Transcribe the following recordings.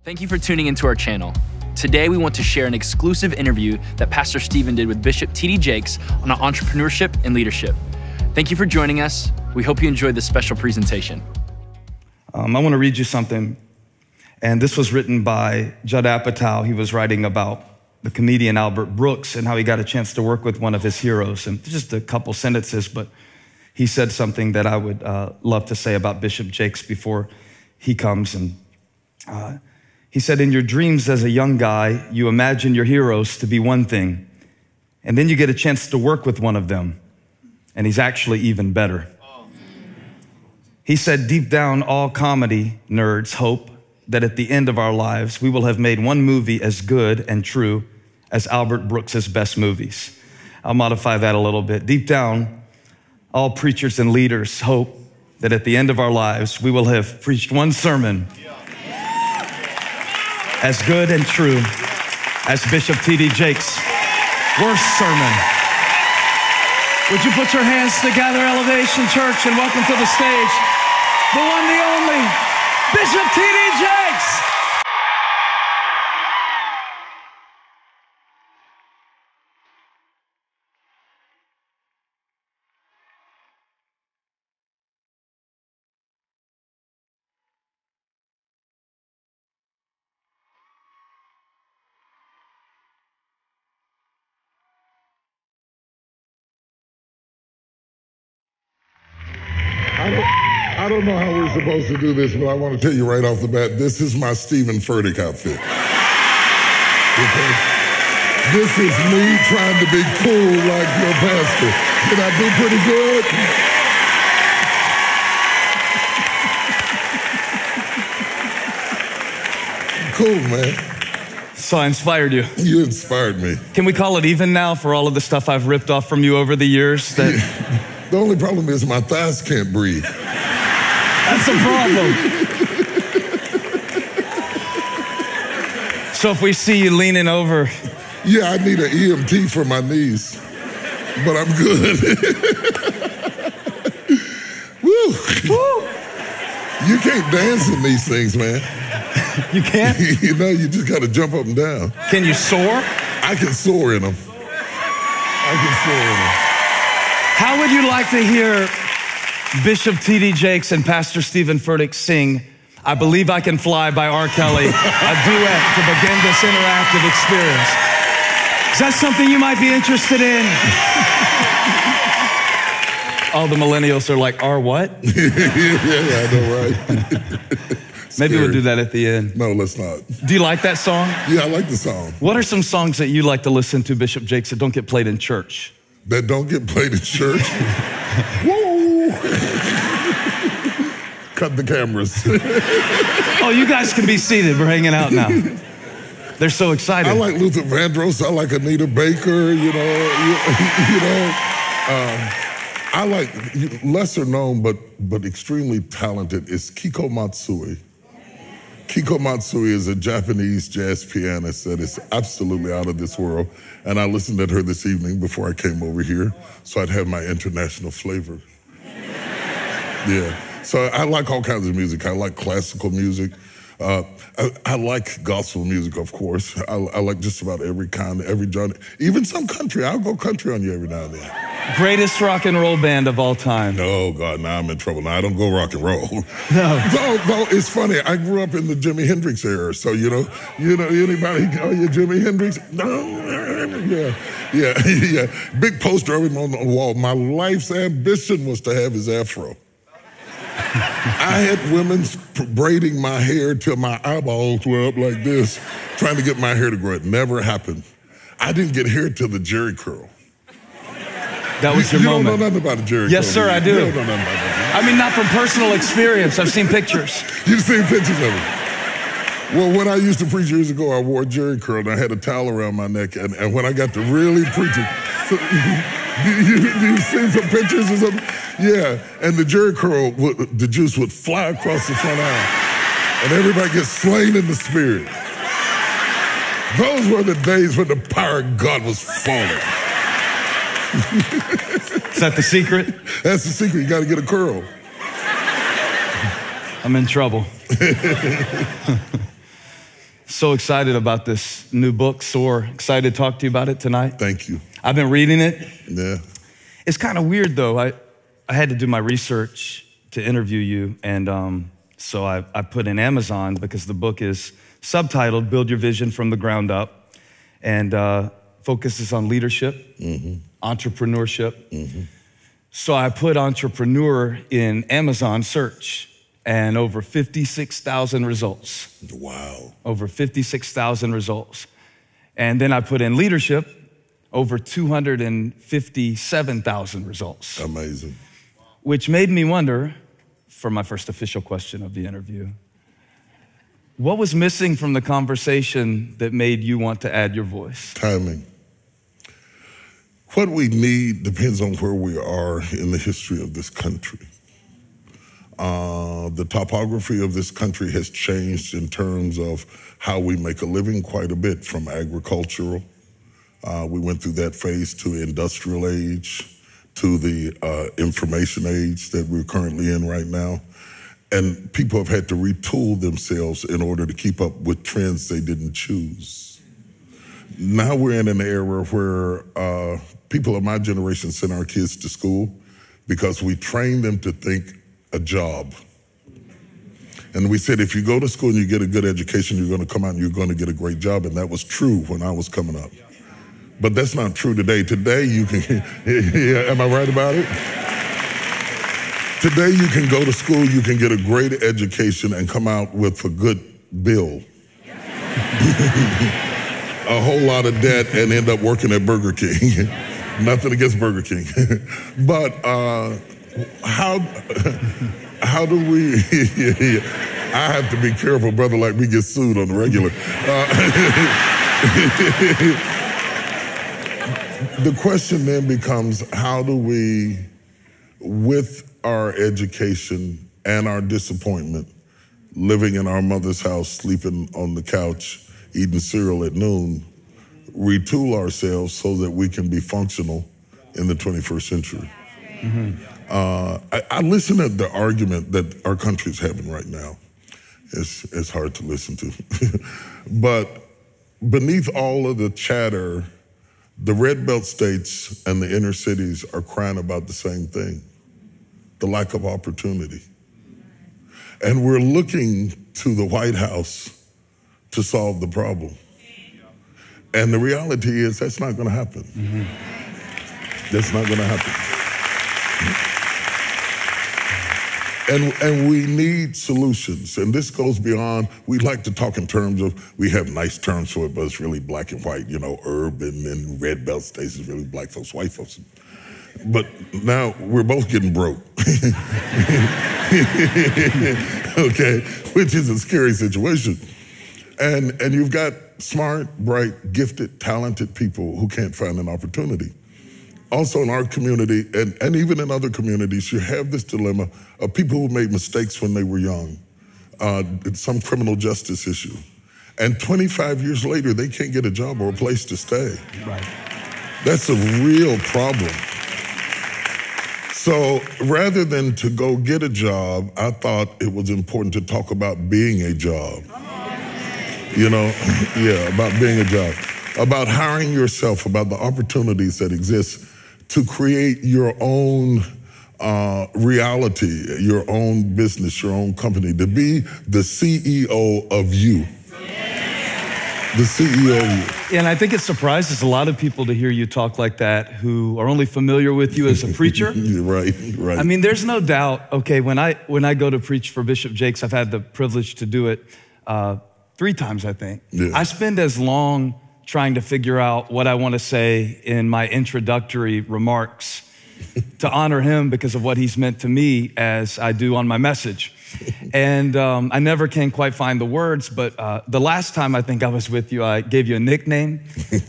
Thank you for tuning into our channel. Today, we want to share an exclusive interview that Pastor Stephen did with Bishop T.D. Jakes on entrepreneurship and leadership. Thank you for joining us. We hope you enjoyed this special presentation. I want to read you something. And this was written by Judd Apatow. He was writing about the comedian Albert Brooks and how he got a chance to work with one of his heroes. And just a couple sentences, but he said something that I would love to say about Bishop Jakes before he comes. And he said, in your dreams as a young guy, you imagine your heroes to be one thing. And then you get a chance to work with one of them. And he's actually even better. He said, deep down, all comedy nerds hope that at the end of our lives, we will have made one movie as good and true as Albert Brooks's best movies. I'll modify that a little bit. Deep down, all preachers and leaders hope that at the end of our lives, we will have preached one sermon as good and true as Bishop T.D. Jakes' worst sermon. Would you put your hands together, Elevation Church, and welcome to the stage, the one, the only, Bishop T.D. Jakes. I don't know how we're supposed to do this, but I want to tell you right off the bat, this is my Stephen Furtick outfit. Okay? This is me trying to be cool like your pastor. Did I do pretty good? Cool, man. So I inspired you. You inspired me. Can we call it even now for all of the stuff I've ripped off from you over the years? The only problem is my thighs can't breathe. That's a problem. So if we see you leaning over. Yeah, I need an EMT for my knees, but I'm good. Woo. Woo. You can't dance in these things, man. You can't? You know, you just got to jump up and down. Can you soar? I can soar in them. I can soar in them. How would you like to hear Bishop T.D. Jakes and Pastor Stephen Furtick sing I Believe I Can Fly by R. Kelly, a duet to begin this interactive experience? Is that something you might be interested in? All the millennials are like, R what? Yeah, I know, right? Maybe we'll do that at the end. No, let's not. Do you like that song? Yeah, I like the song. What are some songs that you like to listen to, Bishop Jakes, that don't get played in church? That don't get played in church? Woo! Cut the cameras. Oh, you guys can be seated. We're hanging out now. They're so excited. I like Luther Vandross. I like Anita Baker, you know. I like, lesser known but extremely talented is Kiko Matsui. Kiko Matsui is a Japanese jazz pianist that is absolutely out of this world. And I listened to her this evening before I came over here, so I'd have my international flavor. Yeah, so I like all kinds of music. I like classical music. I like gospel music, of course. I like just about every kind, every genre. Even some country. I'll go country on you every now and then. Greatest rock and roll band of all time. Oh, God, now I'm in trouble. Now I don't go rock and roll. No. Though it's funny, I grew up in the Jimi Hendrix era, so you know, anybody, oh, you Jimi Hendrix? No, yeah. Big poster of him on the wall. My life's ambition was to have his afro. I had women braiding my hair till my eyeballs were up like this, trying to get my hair to grow. It never happened. I didn't get hair till the Jerry curl. That was your moment. You don't know nothing about a Jerry curl. Yes, sir, I do. You don't know nothing about that. I mean, not from personal experience. I've seen pictures. You've seen pictures of it. Well, when I used to preach years ago, I wore a Jerry curl and I had a towel around my neck. And when I got to really preaching, you seen some pictures or something? Yeah, and the Jerry curl, the juice would fly across the front aisle, and everybody gets slain in the spirit. Those were the days when the power of God was falling. Is that the secret? That's the secret. You got to get a curl. I'm in trouble. So excited about this new book, Soar. Excited to talk to you about it tonight. Thank you. I've been reading it. Yeah. It's kind of weird though. I had to do my research to interview you, and so I put in Amazon because the book is subtitled Build Your Vision from the Ground Up, and focuses on leadership, entrepreneurship. So I put entrepreneur in Amazon search, and over 56,000 results. Wow. Over 56,000 results. And then I put in leadership, over 257,000 results. Amazing. Which made me wonder, for my first official question of the interview, what was missing from the conversation that made you want to add your voice? Timing. What we need depends on where we are in the history of this country. The topography of this country has changed in terms of how we make a living quite a bit, from agricultural. We went through that phase to industrial age, to the information age that we're currently in right now. And people have had to retool themselves in order to keep up with trends they didn't choose. Now we're in an era where people of my generation send our kids to school because we train them to think a job. And we said, if you go to school and you get a good education, you're going to come out and you're going to get a great job. And that was true when I was coming up. But that's not true today. Today you can, am I right about it? Today you can go to school, you can get a great education and come out with a good bill. A whole lot of debt and end up working at Burger King. Nothing against Burger King. But how do we, I have to be careful, brother, like we get sued on the regular. The question then becomes, how do we, with our education and our disappointment, living in our mother's house, sleeping on the couch, eating cereal at noon, retool ourselves so that we can be functional in the 21st century? I listen to the argument that our country is having right now. It's hard to listen to. But beneath all of the chatter, the red belt states and the inner cities are crying about the same thing: the lack of opportunity. And we're looking to the White House to solve the problem. And the reality is that's not gonna happen. That's not gonna happen. And we need solutions. And this goes beyond, we like to talk in terms of, we have nice terms for it, but it's really black and white, you know, urban and red belt states is really black folks, white folks. But now we're both getting broke. Okay, which is a scary situation. And you've got smart, bright, gifted, talented people who can't find an opportunity. Also in our community, and even in other communities, you have this dilemma of people who made mistakes when they were young, some criminal justice issue. And 25 years later, they can't get a job or a place to stay. Right. That's a real problem. So rather than to go get a job, I thought it was important to talk about being a job. You know, yeah, about being a job, about hiring yourself, about the opportunities that exist to create your own reality, your own business, your own company, to be the CEO of you. The CEO of you. And I think it surprises a lot of people to hear you talk like that who are only familiar with you as a preacher. Right. I mean, there's no doubt, okay, when I go to preach for Bishop Jakes, I've had the privilege to do it 3 times, I think. Yeah. I spend as long trying to figure out what I want to say in my introductory remarks to honor him because of what he's meant to me as I do on my message. And I never can quite find the words, but the last time I think I was with you, I gave you a nickname.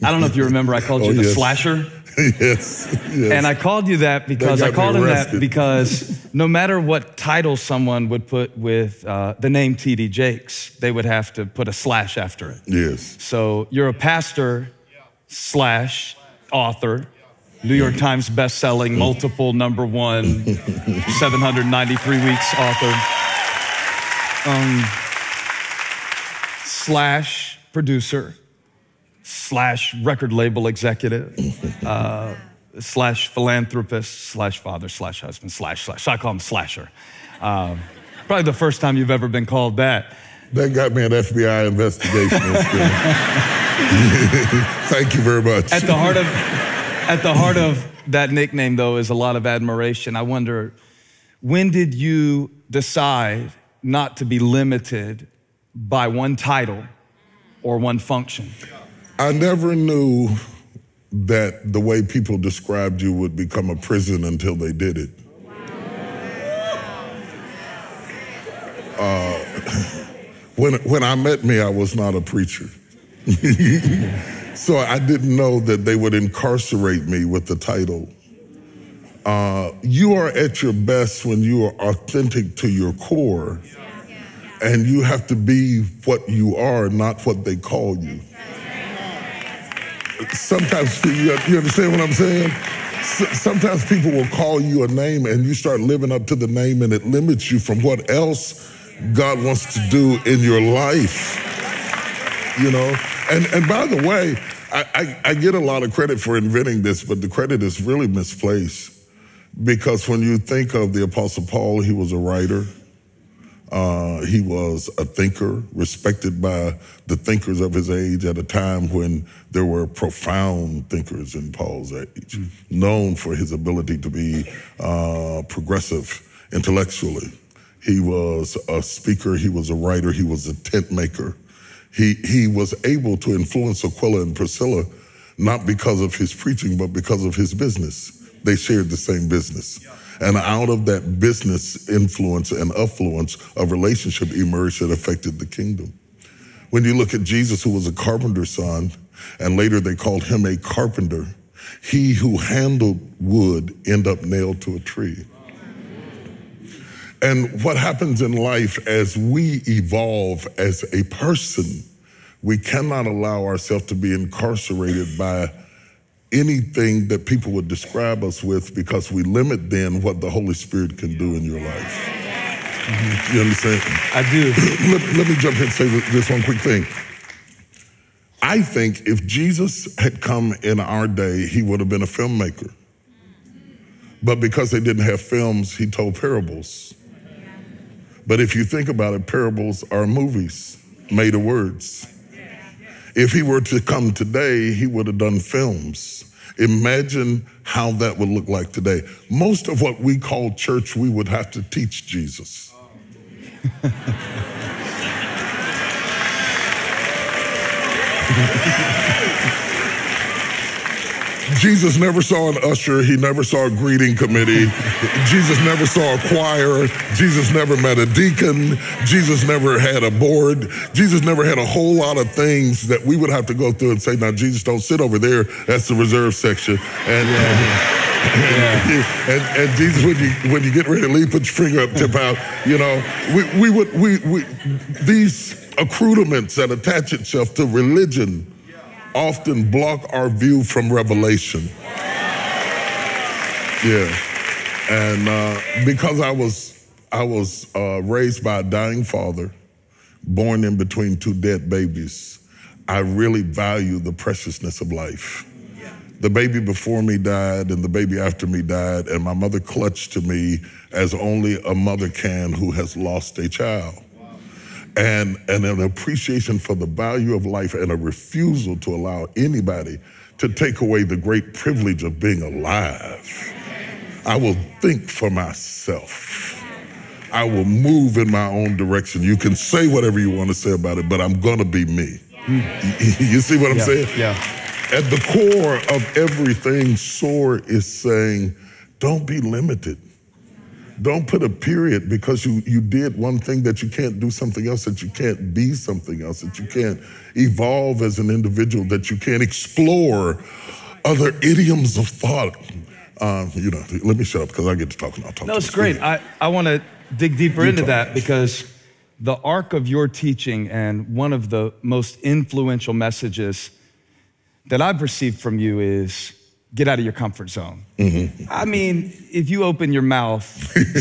I don't know if you remember, I called you the Slasher. Yes. And I called you that because I called him that because no matter what title someone would put with the name T.D. Jakes, they would have to put a slash after it. Yes. So you're a pastor slash author, New York Times best-selling, multiple #1, 793 weeks author. / producer / record label executive / philanthropist / father / husband / so I call him Slasher. Probably the first time you've ever been called that. That got me an FBI investigation. Thank you very much. At the heart of that nickname, though, is a lot of admiration. I wonder, when did you decide not to be limited by one title or one function? I never knew that the way people described you would become a prison until they did it. When I met me, I was not a preacher. So I didn't know that they would incarcerate me with the title. You are at your best when you are authentic to your core, and you have to be what you are, not what they call you. Sometimes, you understand what I'm saying? Sometimes people will call you a name and you start living up to the name, and it limits you from what else God wants to do in your life, you know? And by the way, I get a lot of credit for inventing this, but the credit is really misplaced, because when you think of the Apostle Paul, he was a writer. He was a thinker, respected by the thinkers of his age at a time when there were profound thinkers in Paul's age, known for his ability to be progressive intellectually. He was a speaker, he was a writer, he was a tent maker. He was able to influence Aquila and Priscilla, not because of his preaching, but because of his business. They shared the same business. And out of that business influence and affluence, a relationship emerged that affected the kingdom. When you look at Jesus, who was a carpenter's son, and later they called him a carpenter, he who handled wood ended up nailed to a tree. And what happens in life as we evolve as a person, we cannot allow ourselves to be incarcerated by anything that people would describe us with, because we limit then what the Holy Spirit can do in your life. Mm-hmm. You understand? I do. Let me jump in and say this one quick thing. I think if Jesus had come in our day, he would have been a filmmaker. But because they didn't have films, he told parables. But if you think about it, parables are movies made of words. If he were to come today, he would have done films. Imagine how that would look like today. Most of what we call church, we would have to teach Jesus. Jesus never saw an usher. He never saw a greeting committee. Jesus never saw a choir. Jesus never met a deacon. Jesus never had a board. Jesus never had a whole lot of things that we would have to go through and say, now, Jesus, don't sit over there. That's the reserve section. And Jesus, when you get ready to leave, put your finger up, tip out. You know, these accoutrements that attach itself to religion often block our view from revelation. Yeah, and because I was raised by a dying father, born in between two dead babies, I really value the preciousness of life. The baby before me died, and the baby after me died, and my mother clutched to me as only a mother can who has lost a child. And an appreciation for the value of life, and a refusal to allow anybody to take away the great privilege of being alive. I will think for myself. I will move in my own direction. You can say whatever you want to say about it, but I'm gonna be me. You see what I'm saying? Yeah. At the core of everything, SOAR is saying, don't be limited. Don't put a period because you did one thing that you can't do something else, that you can't be something else, that you can't evolve as an individual, that you can't explore other idioms of thought. Let me shut up because I get to talking. I'll talk. No, it's great. I want to dig deeper into that, because the arc of your teaching, and one of the most influential messages that I've received from you is get out of your comfort zone. I mean, if you open your mouth,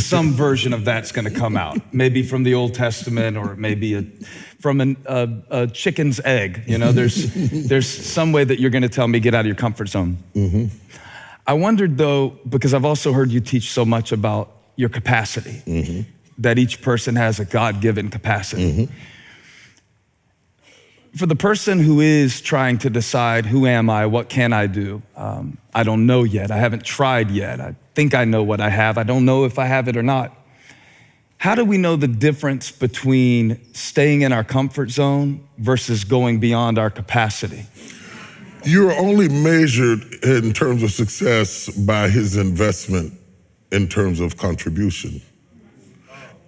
some version of that's gonna come out. Maybe from the Old Testament, or maybe from a chicken's egg. You know, there's some way that you're gonna tell me, get out of your comfort zone. I wondered though, because I've also heard you teach so much about your capacity, that each person has a God-given capacity. For the person who is trying to decide, who am I, what can I do? I don't know yet, I haven't tried yet. I think I know what I have. I don't know if I have it or not. How do we know the difference between staying in our comfort zone versus going beyond our capacity? You're only measured in terms of success by his investment in terms of contribution.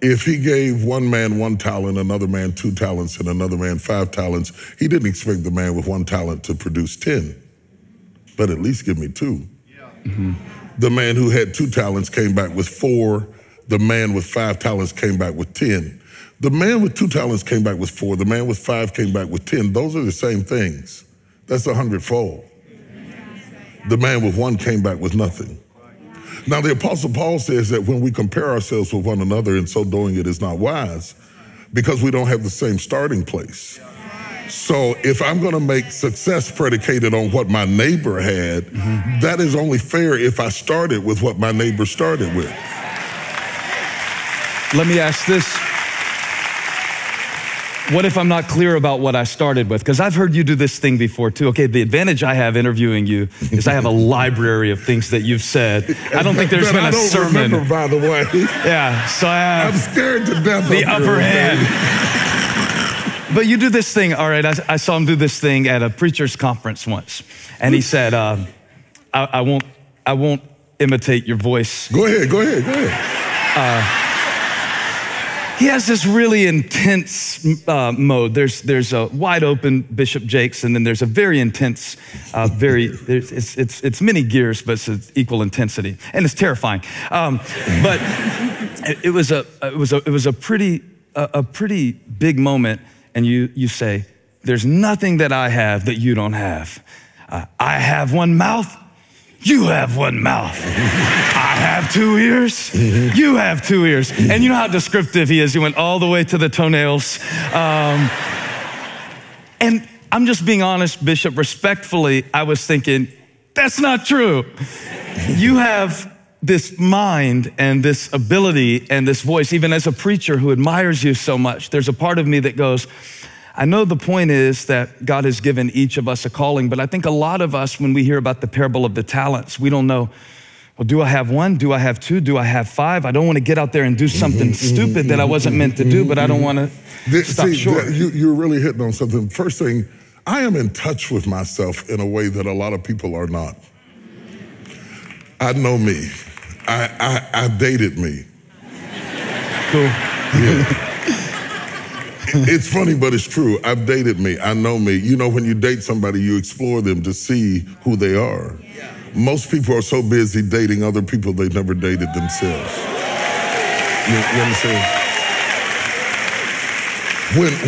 If he gave one man 1 talent, another man 2 talents, and another man 5 talents, he didn't expect the man with 1 talent to produce 10, but at least give me 2. The man who had 2 talents came back with 4. The man with 5 talents came back with 10. The man with 2 talents came back with 4. The man with 5 came back with 10. Those are the same things. That's 100-fold. The man with 1 came back with nothing. Now, the Apostle Paul says that when we compare ourselves with one another, in so doing it is not wise, because we don't have the same starting place. So if I'm gonna make success predicated on what my neighbor had, that is only fair if I started with what my neighbor started with. Let me ask this. What if I'm not clear about what I started with? Because I've heard you do this thing before too. Okay, the advantage I have interviewing you is I have a library of things that you've said. I don't think there's been a sermon. I don't remember, by the way. Yeah, so I have I'm scared to death. the upper hand. But you do this thing, all right, I saw him do this thing at a preacher's conference once. And he said, I won't imitate your voice. Go ahead. He has this really intense mode. There's a wide open Bishop Jakes, and then there's a very intense, it's many gears, but it's equal intensity, and it's terrifying. But it was a pretty big moment, and you say, "There's nothing that I have that you don't have. I have 1 mouth. You have 1 mouth. I have 2 ears. You have 2 ears." And you know how descriptive he is. He went all the way to the toenails. And I'm just being honest, Bishop, respectfully, I was thinking, that's not true. You have this mind and this ability and this voice, even as a preacher who admires you so much. There's a part of me that goes, I know the point is that God has given each of us a calling, but I think a lot of us, when we hear about the parable of the talents, we don't know, well, do I have 1? Do I have 2? Do I have 5? I don't want to get out there and do something stupid that I wasn't meant to do, but I don't want to stop short. You're really hitting on something. First thing, I am in touch with myself in a way that a lot of people are not. I know me. I've dated me. Cool. Yeah. It's funny, but it's true. I've dated me. I know me. You know, when you date somebody, you explore them to see who they are. Yeah. Most people are so busy dating other people they've never dated themselves. You understand?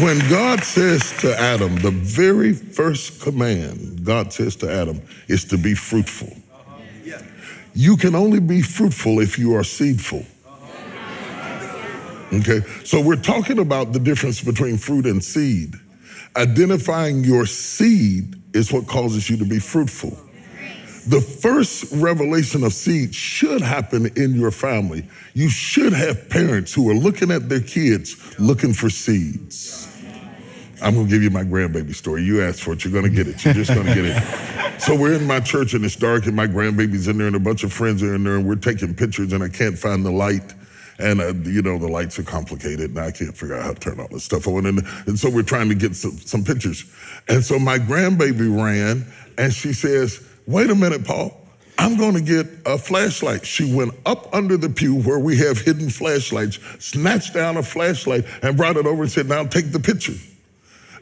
When God says to Adam, the very first command God says to Adam is to be fruitful. Yeah. You can only be fruitful if you are seedful. Okay, so we're talking about the difference between fruit and seed. Identifying your seed is what causes you to be fruitful. The first revelation of seed should happen in your family. You should have parents who are looking at their kids looking for seeds. I'm gonna give you my grandbaby story. You asked for it, you're gonna get it. You're just gonna get it. So we're in my church and it's dark and my grandbaby's in there and a bunch of friends are in there and we're taking pictures and I can't find the light. And, you know, the lights are complicated and I can't figure out how to turn all this stuff on. And so we're trying to get some pictures. And so my grandbaby ran and she says, wait a minute, Paul, I'm going to get a flashlight. She went up under the pew where we have hidden flashlights, snatched down a flashlight and brought it over and said, now take the picture.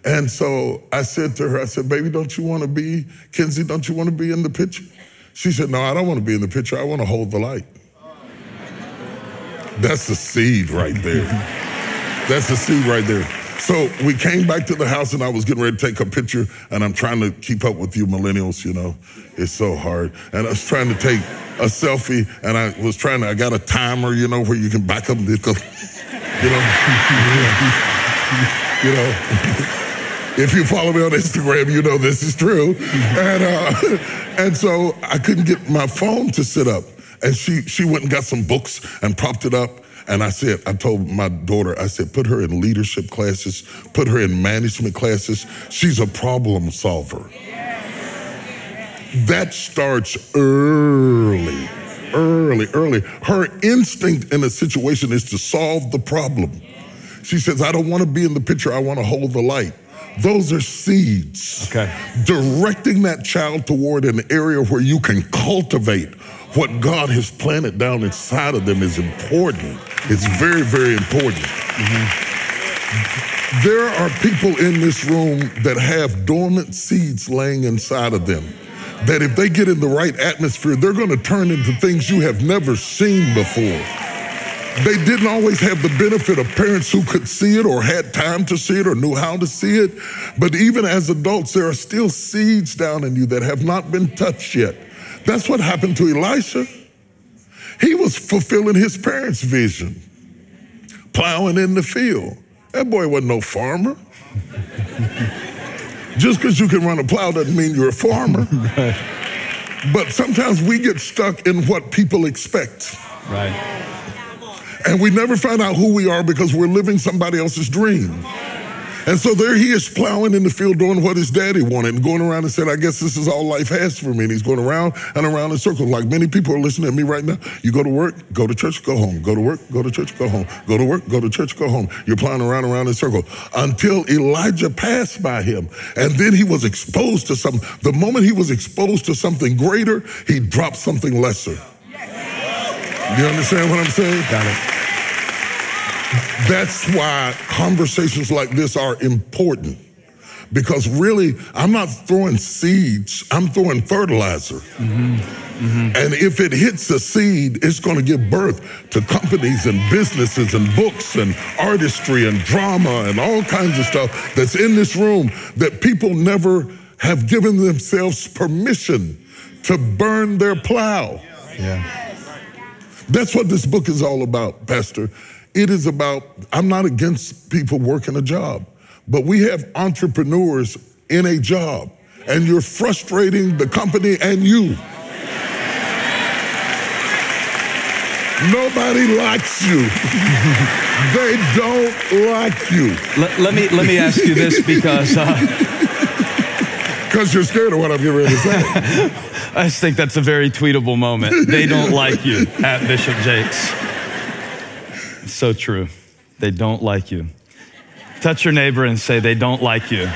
And so I said to her, I said, baby, don't you want to be, Kenzie, don't you want to be in the picture? She said, no, I don't want to be in the picture. I want to hold the light. That's the seed right there. That's the seed right there. So we came back to the house and I was getting ready to take a picture, and I'm trying to keep up with you millennials, you know. It's so hard. And I was trying to take a selfie, and I got a timer, you know, where you can back up and go, you know. You know. If you follow me on Instagram, you know this is true. And so I couldn't get my phone to sit up. And she went and got some books and propped it up. And I told my daughter, I said, put her in leadership classes, put her in management classes. She's a problem solver. That starts early. Her instinct in a situation is to solve the problem. She says, I don't want to be in the picture, I want to hold the light. Those are seeds. Okay. Directing that child toward an area where you can cultivate what God has planted down inside of them is important. It's very, very important. Mm-hmm. There are people in this room that have dormant seeds laying inside of them, that if they get in the right atmosphere, they're going to turn into things you have never seen before. They didn't always have the benefit of parents who could see it or had time to see it or knew how to see it. But even as adults, there are still seeds down in you that have not been touched yet. That's what happened to Elisha. He was fulfilling his parents' vision, plowing in the field. That boy wasn't no farmer. Just because you can run a plow doesn't mean you're a farmer. Right. But sometimes we get stuck in what people expect. Right. And we never find out who we are because we're living somebody else's dream. And so there he is plowing in the field doing what his daddy wanted and going around and said, I guess this is all life has for me. And he's going around and around in circles. Like many people are listening to me right now. You go to work, go to church, go home. Go to work, go to church, go home. Go to work, go to church, go home. You're plowing around in circles until Elijah passed by him. And then he was exposed to something. The moment he was exposed to something greater, he dropped something lesser. You understand what I'm saying? Got it. That's why conversations like this are important. Because really, I'm not throwing seeds, I'm throwing fertilizer. Mm-hmm. Mm-hmm. And if it hits a seed, it's going to give birth to companies and businesses and books and artistry and drama and all kinds of stuff that's in this room that people never have given themselves permission to burn their plow. Yeah. That's what this book is all about, Pastor. It is about, I'm not against people working a job, but we have entrepreneurs in a job, and you're frustrating the company and you. Nobody likes you. They don't like you. Let me ask you this because you're scared of what I'm getting ready to say. I just think that's a very tweetable moment. They don't like you at Bishop Jakes. It's so true. They don't like you. Touch your neighbor and say, they don't like you.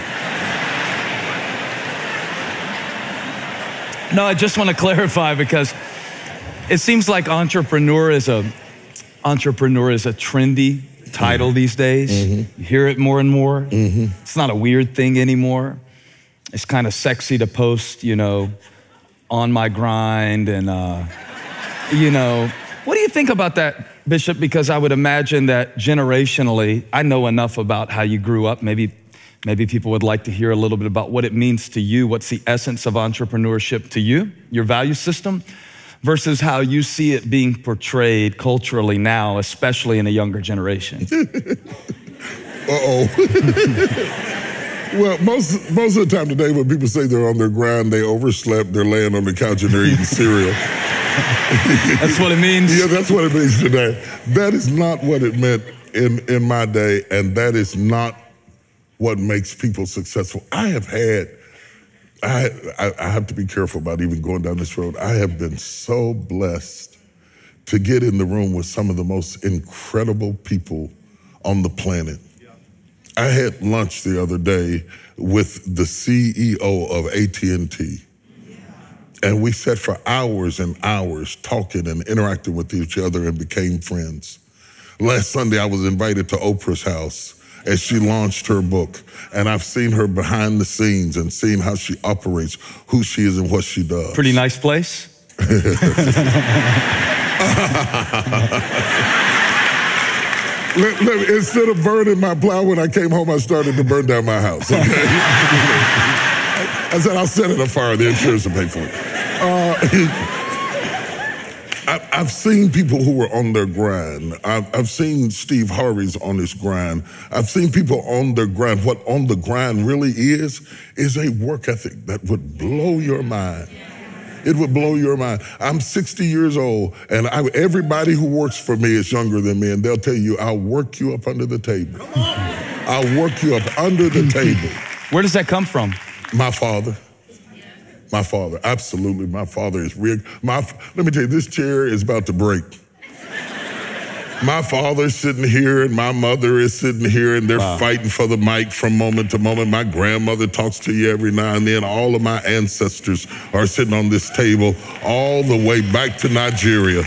No, I just want to clarify because it seems like entrepreneur is a trendy title these days. Mm-hmm. You hear it more and more. Mm-hmm. It's not a weird thing anymore. It's kind of sexy to post, you know, on my grind and, you know. What do you think about that, Bishop? Because I would imagine that generationally, I know enough about how you grew up. Maybe people would like to hear a little bit about what it means to you. What's the essence of entrepreneurship to you, your value system, versus how you see it being portrayed culturally now, especially in a younger generation. Uh-oh. Well, most of the time today when people say they're on their grind, they overslept, they're laying on the couch and they're eating cereal. That's what it means? Yeah, that's what it means today. That is not what it meant in my day, and that is not what makes people successful. I have to be careful about even going down this road. I have been so blessed to get in the room with some of the most incredible people on the planet. I had lunch the other day with the CEO of AT&T. And we sat for hours and hours talking and interacting with each other and became friends. Last Sunday, I was invited to Oprah's house as she launched her book. And I've seen her behind the scenes and seen how she operates, who she is and what she does. Pretty nice place. But, Instead of burning my plow when I came home, I started to burn down my house. Okay? I said, I'll set it afire. The insurance will pay for it. I've seen people who were on their grind. I've seen Steve Harvey's on his grind. I've seen people on their grind. What on the grind really is a work ethic that would blow your mind. It would blow your mind. I'm 60 years old, and everybody who works for me is younger than me, and they'll tell you, I'll work you up under the table. I'll work you up under the table. Where does that come from? My father. My father, absolutely. My father is rigged. Let me tell you, this chair is about to break. My father's sitting here and my mother is sitting here, and they're fighting for the mic from moment to moment. My grandmother talks to you every now and then. All of my ancestors are sitting on this table all the way back to Nigeria.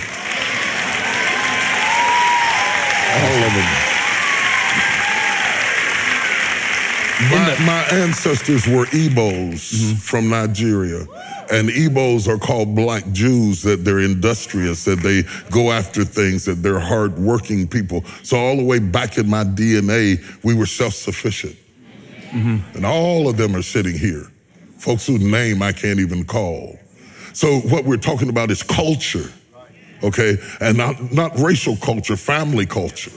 All of them. My ancestors were Igbos from Nigeria. And Igbos are called black Jews, that they're industrious, that they go after things, that they're hardworking people. So all the way back in my DNA, we were self-sufficient. And all of them are sitting here. Folks whose name I can't even call. So what we're talking about is culture, okay? And not racial culture, family culture.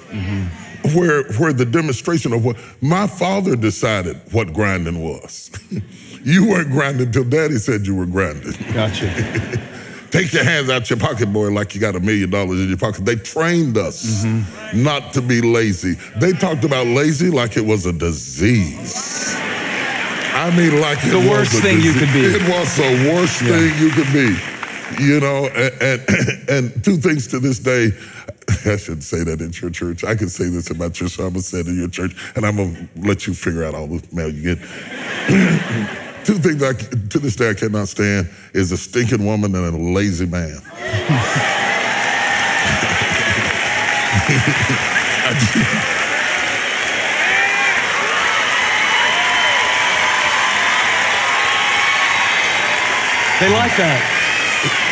Where the demonstration of what my father decided what grinding was. You weren't grinding till Daddy said you were grinding. Gotcha. Take your hands out your pocket, boy, like you got $1 million in your pocket. They trained us not to be lazy. They talked about lazy like it was a disease. I mean, like it was the worst thing you could be. It was the worst thing you could be. You know, and two things to this day. I shouldn't say that at your church. I can say this about your church, so I'm going to say it in your church, and I'm going to let you figure out all the mail you get. Two things to this day I cannot stand is a stinking woman and a lazy man. They like that.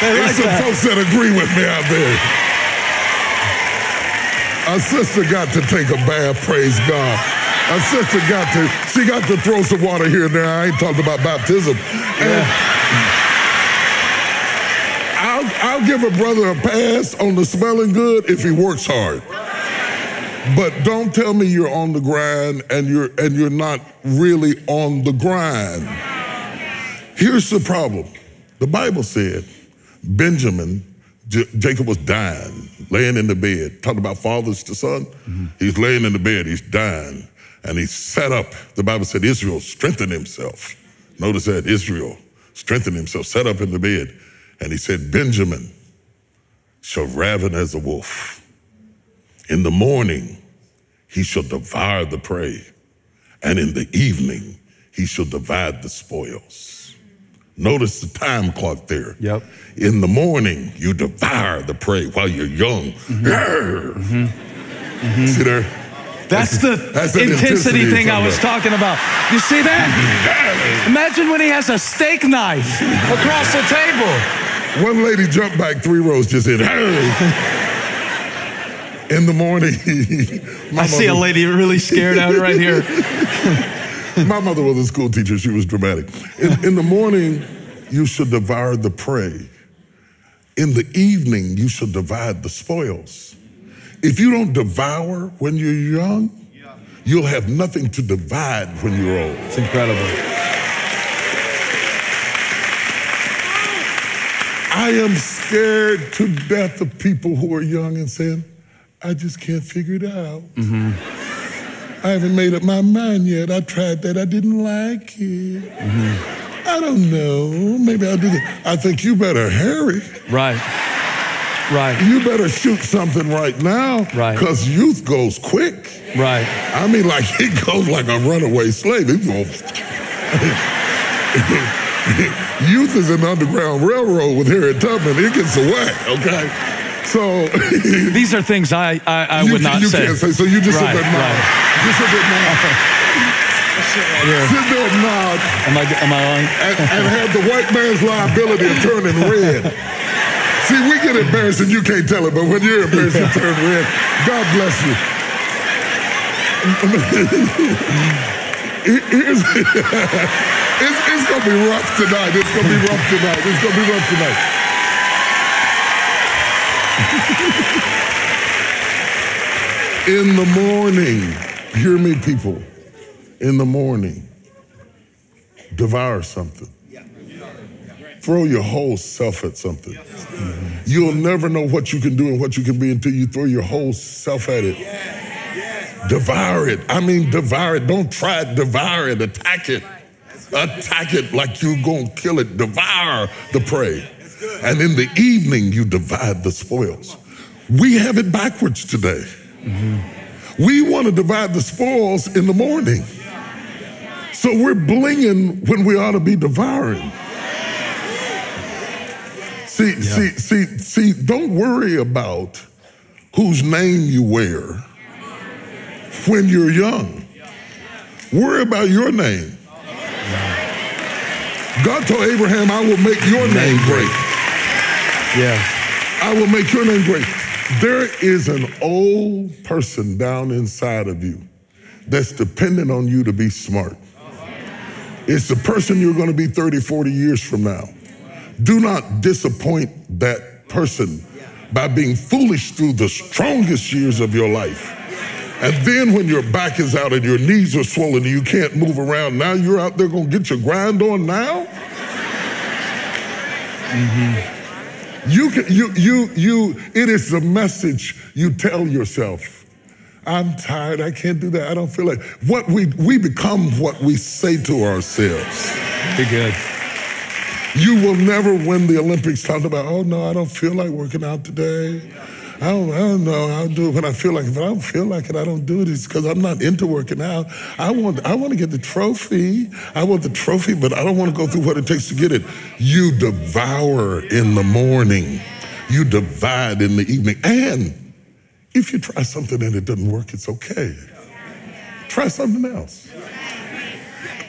There's some folks that agree with me out there. Our sister got to take a bath, praise God. Our sister she got to throw some water here and there. I ain't talking about baptism. And I'll give a brother a pass on the smelling good if he works hard. But don't tell me you're on the grind and you're not really on the grind. Here's the problem. The Bible said Benjamin, Jacob was dying, laying in the bed. Talking about fathers to son. He's laying in the bed, he's dying. And he sat up. The Bible said Israel strengthened himself. Notice that, Israel strengthened himself, sat up in the bed. And he said, Benjamin shall raven as a wolf. In the morning, he shall devour the prey. And in the evening, he shall divide the spoils. Notice the time clock there. Yep. In the morning, you devour the prey while you're young. See there? That's the intensity thing I was talking about. You see that? Imagine when he has a steak knife across the table. One lady jumped back 3 rows, just said, in the morning. I see a lady really scared out right here. My mother was a school teacher. She was dramatic. In the morning, you should devour the prey. In the evening, you should divide the spoils. If you don't devour when you're young, you'll have nothing to divide when you're old. It's incredible. I am scared to death of people who are young and saying, I just can't figure it out. I haven't made up my mind yet. I tried that. I didn't like it. I don't know. Maybe I'll do that. I think you better hurry. Right. You better shoot something right now. Right. Because youth goes quick. Right. I mean, like, it goes like a runaway slave. It goes. Youth is an underground railroad with Harriet Tubman. It gets away, okay? So. These are things I would not say. You can't say, so you just sit there and nod. Just sit there and nod. Sit there and nod. Am I on? And have the white man's liability of turning red. See, we get embarrassed and you can't tell it, but when you're embarrassed, you turn red. God bless you. It's going to be rough tonight. It's going to be rough tonight. It's going to be rough tonight. In the morning, hear me, people. In the morning, devour something. Throw your whole self at something. You'll never know what you can do and what you can be until you throw your whole self at it. Devour it. I mean, devour it. Don't try it. Devour it. Attack it. Attack it like you're going to kill it. Devour the prey. And in the evening, you divide the spoils. We have it backwards today. We want to divide the spoils in the morning. So we're blinging when we ought to be devouring. See, don't worry about whose name you wear when you're young. Worry about your name. God told Abraham, I will make your name great. Yeah. I will make your name great. There is an old person down inside of you that's dependent on you to be smart. It's the person you're going to be 30, 40 years from now. Do not disappoint that person by being foolish through the strongest years of your life. And then when your back is out and your knees are swollen and you can't move around, now you're out there going to get your grind on now? It is the message you tell yourself. I'm tired, I can't do that, I don't feel like. We become what we say to ourselves. Be good. You will never win the Olympics talking about, oh no, I don't feel like working out today. I don't know, I'll do it when I feel like it. If I don't feel like it, I don't do it. It's because I'm not into working out. I want to get the trophy. I want the trophy, but I don't want to go through what it takes to get it. You devour in the morning. You divide in the evening. And if you try something and it doesn't work, it's okay. Try something else.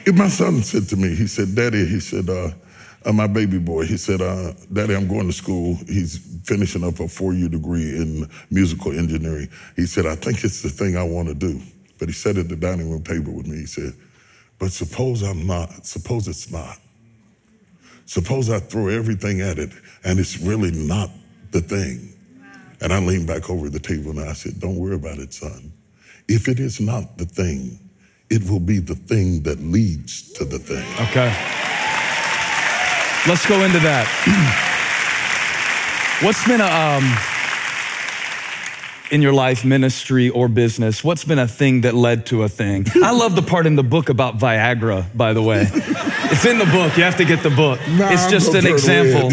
If my son said to me, he said, Daddy, he said, my baby boy, he said, Daddy, I'm going to school. He's finishing up a 4-year degree in musical engineering. He said, I think it's the thing I want to do. But he sat at the dining room table with me. He said, but suppose I'm not, suppose it's not. Suppose I throw everything at it and it's really not the thing. And I leaned back over the table and I said, don't worry about it, son. If it is not the thing, it will be the thing that leads to the thing. Okay. Let's go into that. What's been in your life, ministry or business, what's been a thing that led to a thing? I love the part in the book about Viagra, by the way. It's in the book. You have to get the book. It's just an example.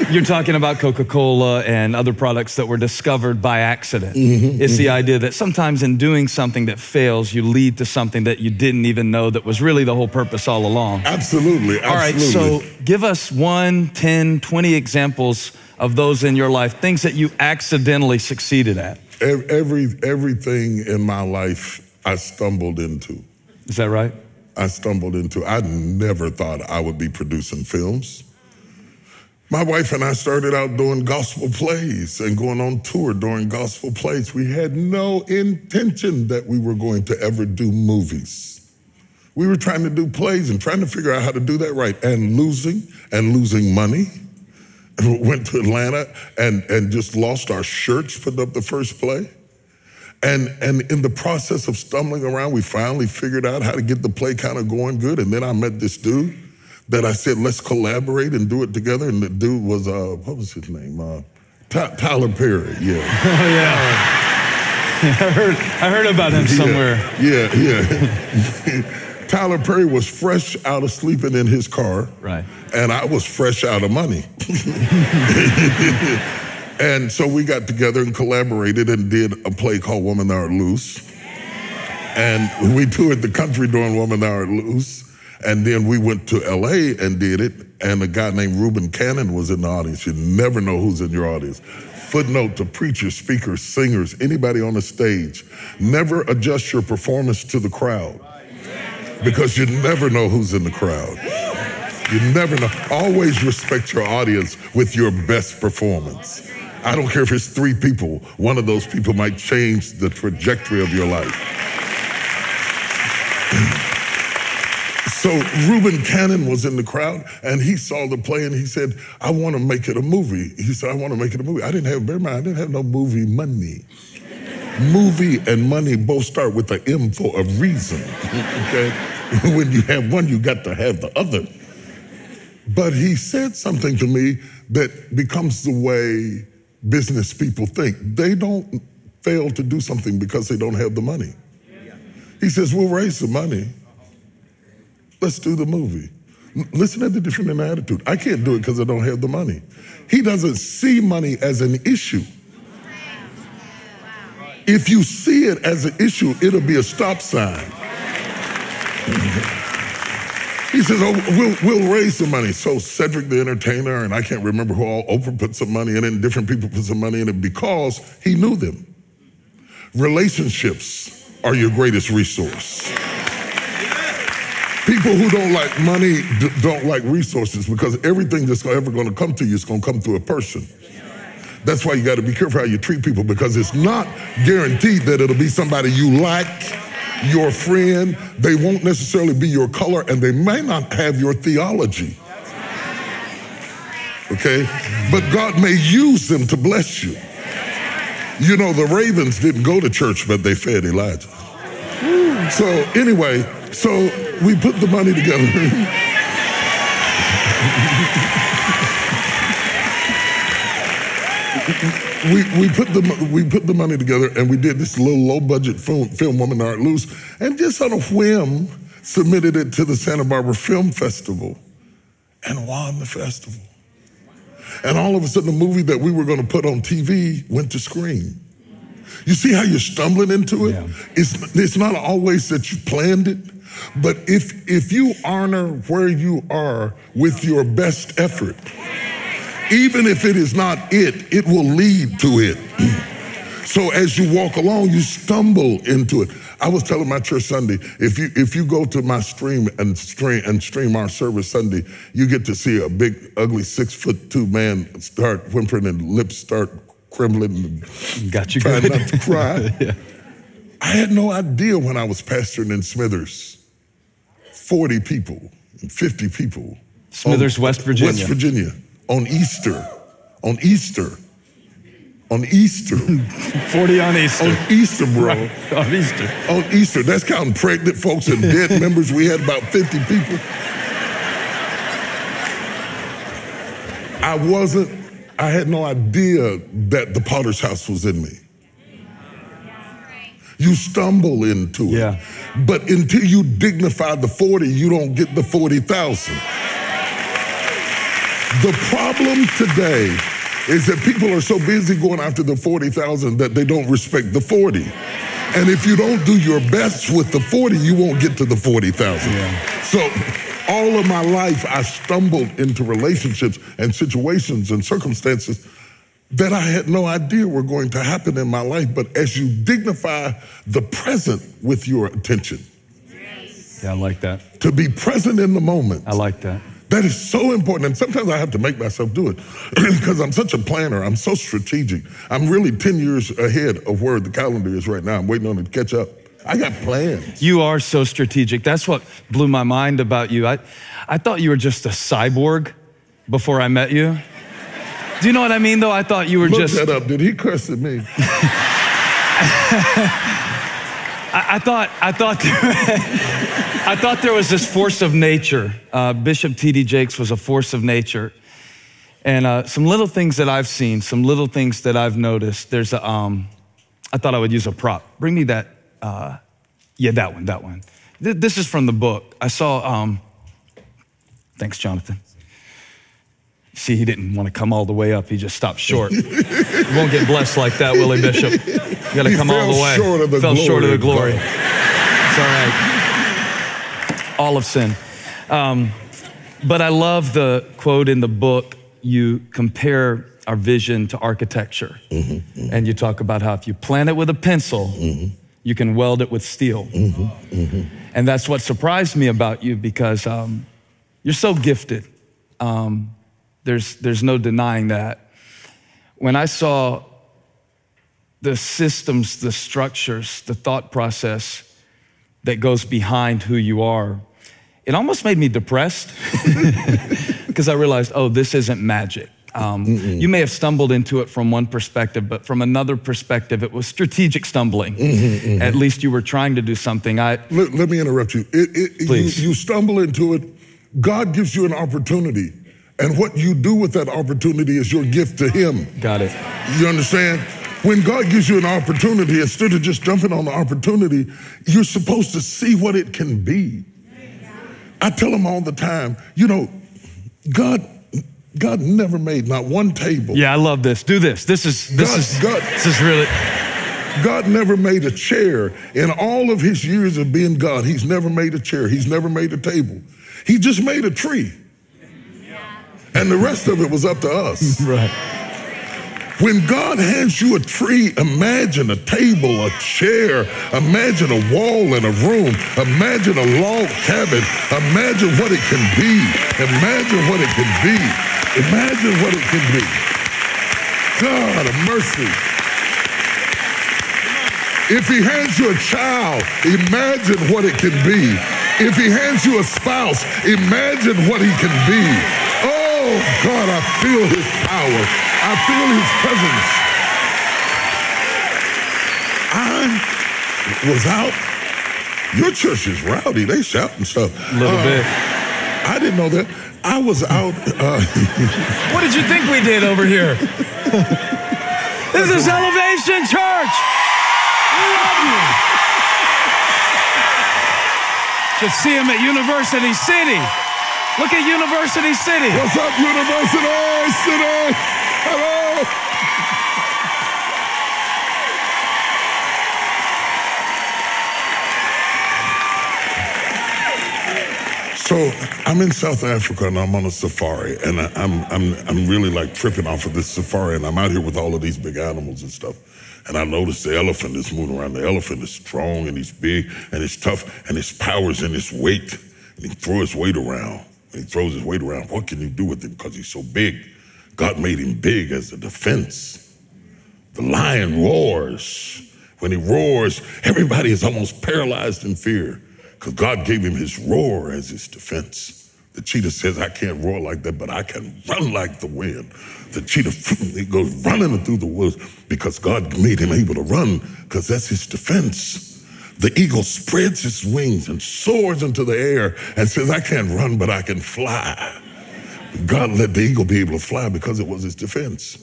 You're talking about Coca-Cola and other products that were discovered by accident. It's the idea that sometimes in doing something that fails, you lead to something that you didn't even know that was really the whole purpose all along. Absolutely. All right, so give us 1, 10, 20 examples of those in your life, things that you accidentally succeeded at. Everything in my life I stumbled into. Is that right? I stumbled into. I never thought I would be producing films. My wife and I started out doing gospel plays and going on tour doing gospel plays. We had no intention that we were going to ever do movies. We were trying to do plays and trying to figure out how to do that right, and losing money. We went to Atlanta and just lost our shirts putting up the first play. And in the process of stumbling around, we finally figured out how to get the play kind of going good. And then I met this dude that I said, let's collaborate and do it together. And the dude was, what was his name? Tyler Perry, yeah. Oh, yeah. I heard about him somewhere. Yeah. Tyler Perry was fresh out of sleeping in his car. Right. And I was fresh out of money. And so we got together and collaborated and did a play called Woman Thou Art Loose. And we toured the country doing Woman Thou Art Loose. And then we went to LA and did it. And a guy named Reuben Cannon was in the audience. You never know who's in your audience. Footnote to preachers, speakers, singers, anybody on the stage. Never adjust your performance to the crowd, because you never know who's in the crowd. You never know. Always respect your audience with your best performance. I don't care if it's 3 people. One of those people might change the trajectory of your life. So Reuben Cannon was in the crowd, and he saw the play, and he said, I want to make it a movie. He said, I want to make it a movie. Bear in mind, I didn't have no movie money. Movie and money both start with the M for a reason, okay? When you have one, you got to have the other. But he said something to me that becomes the way business people think. They don't fail to do something because they don't have the money. He says, we'll raise the money. Let's do the movie. Listen to the difference in attitude. I can't do it because I don't have the money. He doesn't see money as an issue. If you see it as an issue, it'll be a stop sign. He says, oh, we'll raise the money. So Cedric the entertainer, and I can't remember who all, Oprah put some money in it, and different people put some money in it because he knew them. Relationships are your greatest resource. People who don't like money don't like resources because everything that's ever going to come to you is going to come through a person. That's why you got to be careful how you treat people because it's not guaranteed that it'll be somebody you like, your friend. They won't necessarily be your color, and they may not have your theology. Okay? But God may use them to bless you. You know, the ravens didn't go to church, but they fed Elijah. So anyway, so we put the money together. we put the money together, and we did this little low-budget film, Woman Art Loose, and just on a whim, submitted it to the Santa Barbara Film Festival and won the festival. And all of a sudden, the movie that we were going to put on TV went to screen. You see how you're stumbling into it? Yeah. It's not always that you planned it, but if you honor where you are with your best effort, even if it is not it, it will lead to it. So as you walk along, you stumble into it. I was telling my church Sunday, if you go to my stream and stream our service Sunday, you get to see a big, ugly 6'2" man start whimpering and lips start trembling and got you trying good. not to cry. Yeah. I had no idea when I was pastoring in Smithers, 40 people, 50 people. Smithers, West Virginia. West Virginia, on Easter. 40 on Easter. On Easter, bro. Right. On Easter. On Easter. That's counting pregnant folks and dead members. We had about 50 people. I had no idea that the Potter's house was in me. You stumble into it. Yeah. But until you dignify the 40, you don't get the 40,000. The problem today is that people are so busy going after the 40,000 that they don't respect the 40. And if you don't do your best with the 40, you won't get to the 40,000. Yeah. So all of my life, I stumbled into relationships and situations and circumstances that I had no idea were going to happen in my life. But as you dignify the present with your attention. Yeah, I like that. To be present in the moment. I like that. That is so important. And sometimes I have to make myself do it because I'm such a planner. I'm so strategic. I'm really 10 years ahead of where the calendar is right now. I'm waiting on it to catch up. I got plans. You are so strategic. That's what blew my mind about you. I thought you were just a cyborg before I met you. Do you know what I mean, though? I thought you were just... Look that up. Did he curse at me? I thought there was this force of nature. Bishop T.D. Jakes was a force of nature. And some little things that I've seen, some little things that I've noticed. There's a, I thought I would use a prop. Bring me that, yeah, that one. This is from the book. I saw, thanks, Jonathan. See, he didn't want to come all the way up. He just stopped short. You won't get blessed like that, Willie Bishop. You got to come all the way. Fell short of the glory. It's all right. All of sin. But I love the quote in the book. You compare our vision to architecture. And you talk about how if you plan it with a pencil, you can weld it with steel. And that's what surprised me about you because you're so gifted. There's no denying that. when I saw the systems, the structures, the thought process that goes behind who you are, it almost made me depressed because I realized, oh, this isn't magic. You may have stumbled into it from one perspective, but from another perspective, it was strategic stumbling. At least you were trying to do something. Let me interrupt you. Please. You stumble into it. God gives you an opportunity, and what you do with that opportunity is your gift to him. Got it. You understand? When God gives you an opportunity, instead of just jumping on the opportunity, you're supposed to see what it can be. I tell them all the time, you know, God never made not one table. Yeah, I love this. Do this. This is really. God never made a chair. In all of his years of being God, he's never made a chair. He's never made a table. He just made a tree. And the rest of it was up to us. Right. When God hands you a tree, imagine a table, a chair, imagine a wall in a room, imagine a log cabin, imagine what it can be, imagine what it can be, imagine what it can be. God of mercy. If he hands you a child, imagine what it can be. If he hands you a spouse, imagine what he can be. Oh God, I feel his power. I feel his presence. I was out. Your church is rowdy. They shout and stuff. A little bit. I didn't know that. I was out. What did you think we did over here? This is Elevation Church. We love you. Should see him at University City. Look at University City. What's up, University City? Hello. So I'm in South Africa and I'm on a safari, and I'm really like tripping off of this safari, and I'm out here with all of these big animals and stuff. And I noticed the elephant is moving around. The elephant is strong and he's big and he's tough and his power's in his weight. And he throws his weight around. When he throws his weight around, what can you do with him? Because he's so big. God made him big as a defense. The lion roars. When he roars, everybody is almost paralyzed in fear because God gave him his roar as his defense. The cheetah says, I can't roar like that, but I can run like the wind. The cheetah, he goes running through the woods because God made him able to run because that's his defense. The eagle spreads his wings and soars into the air and says, I can't run, but I can fly. God let the eagle be able to fly because it was his defense.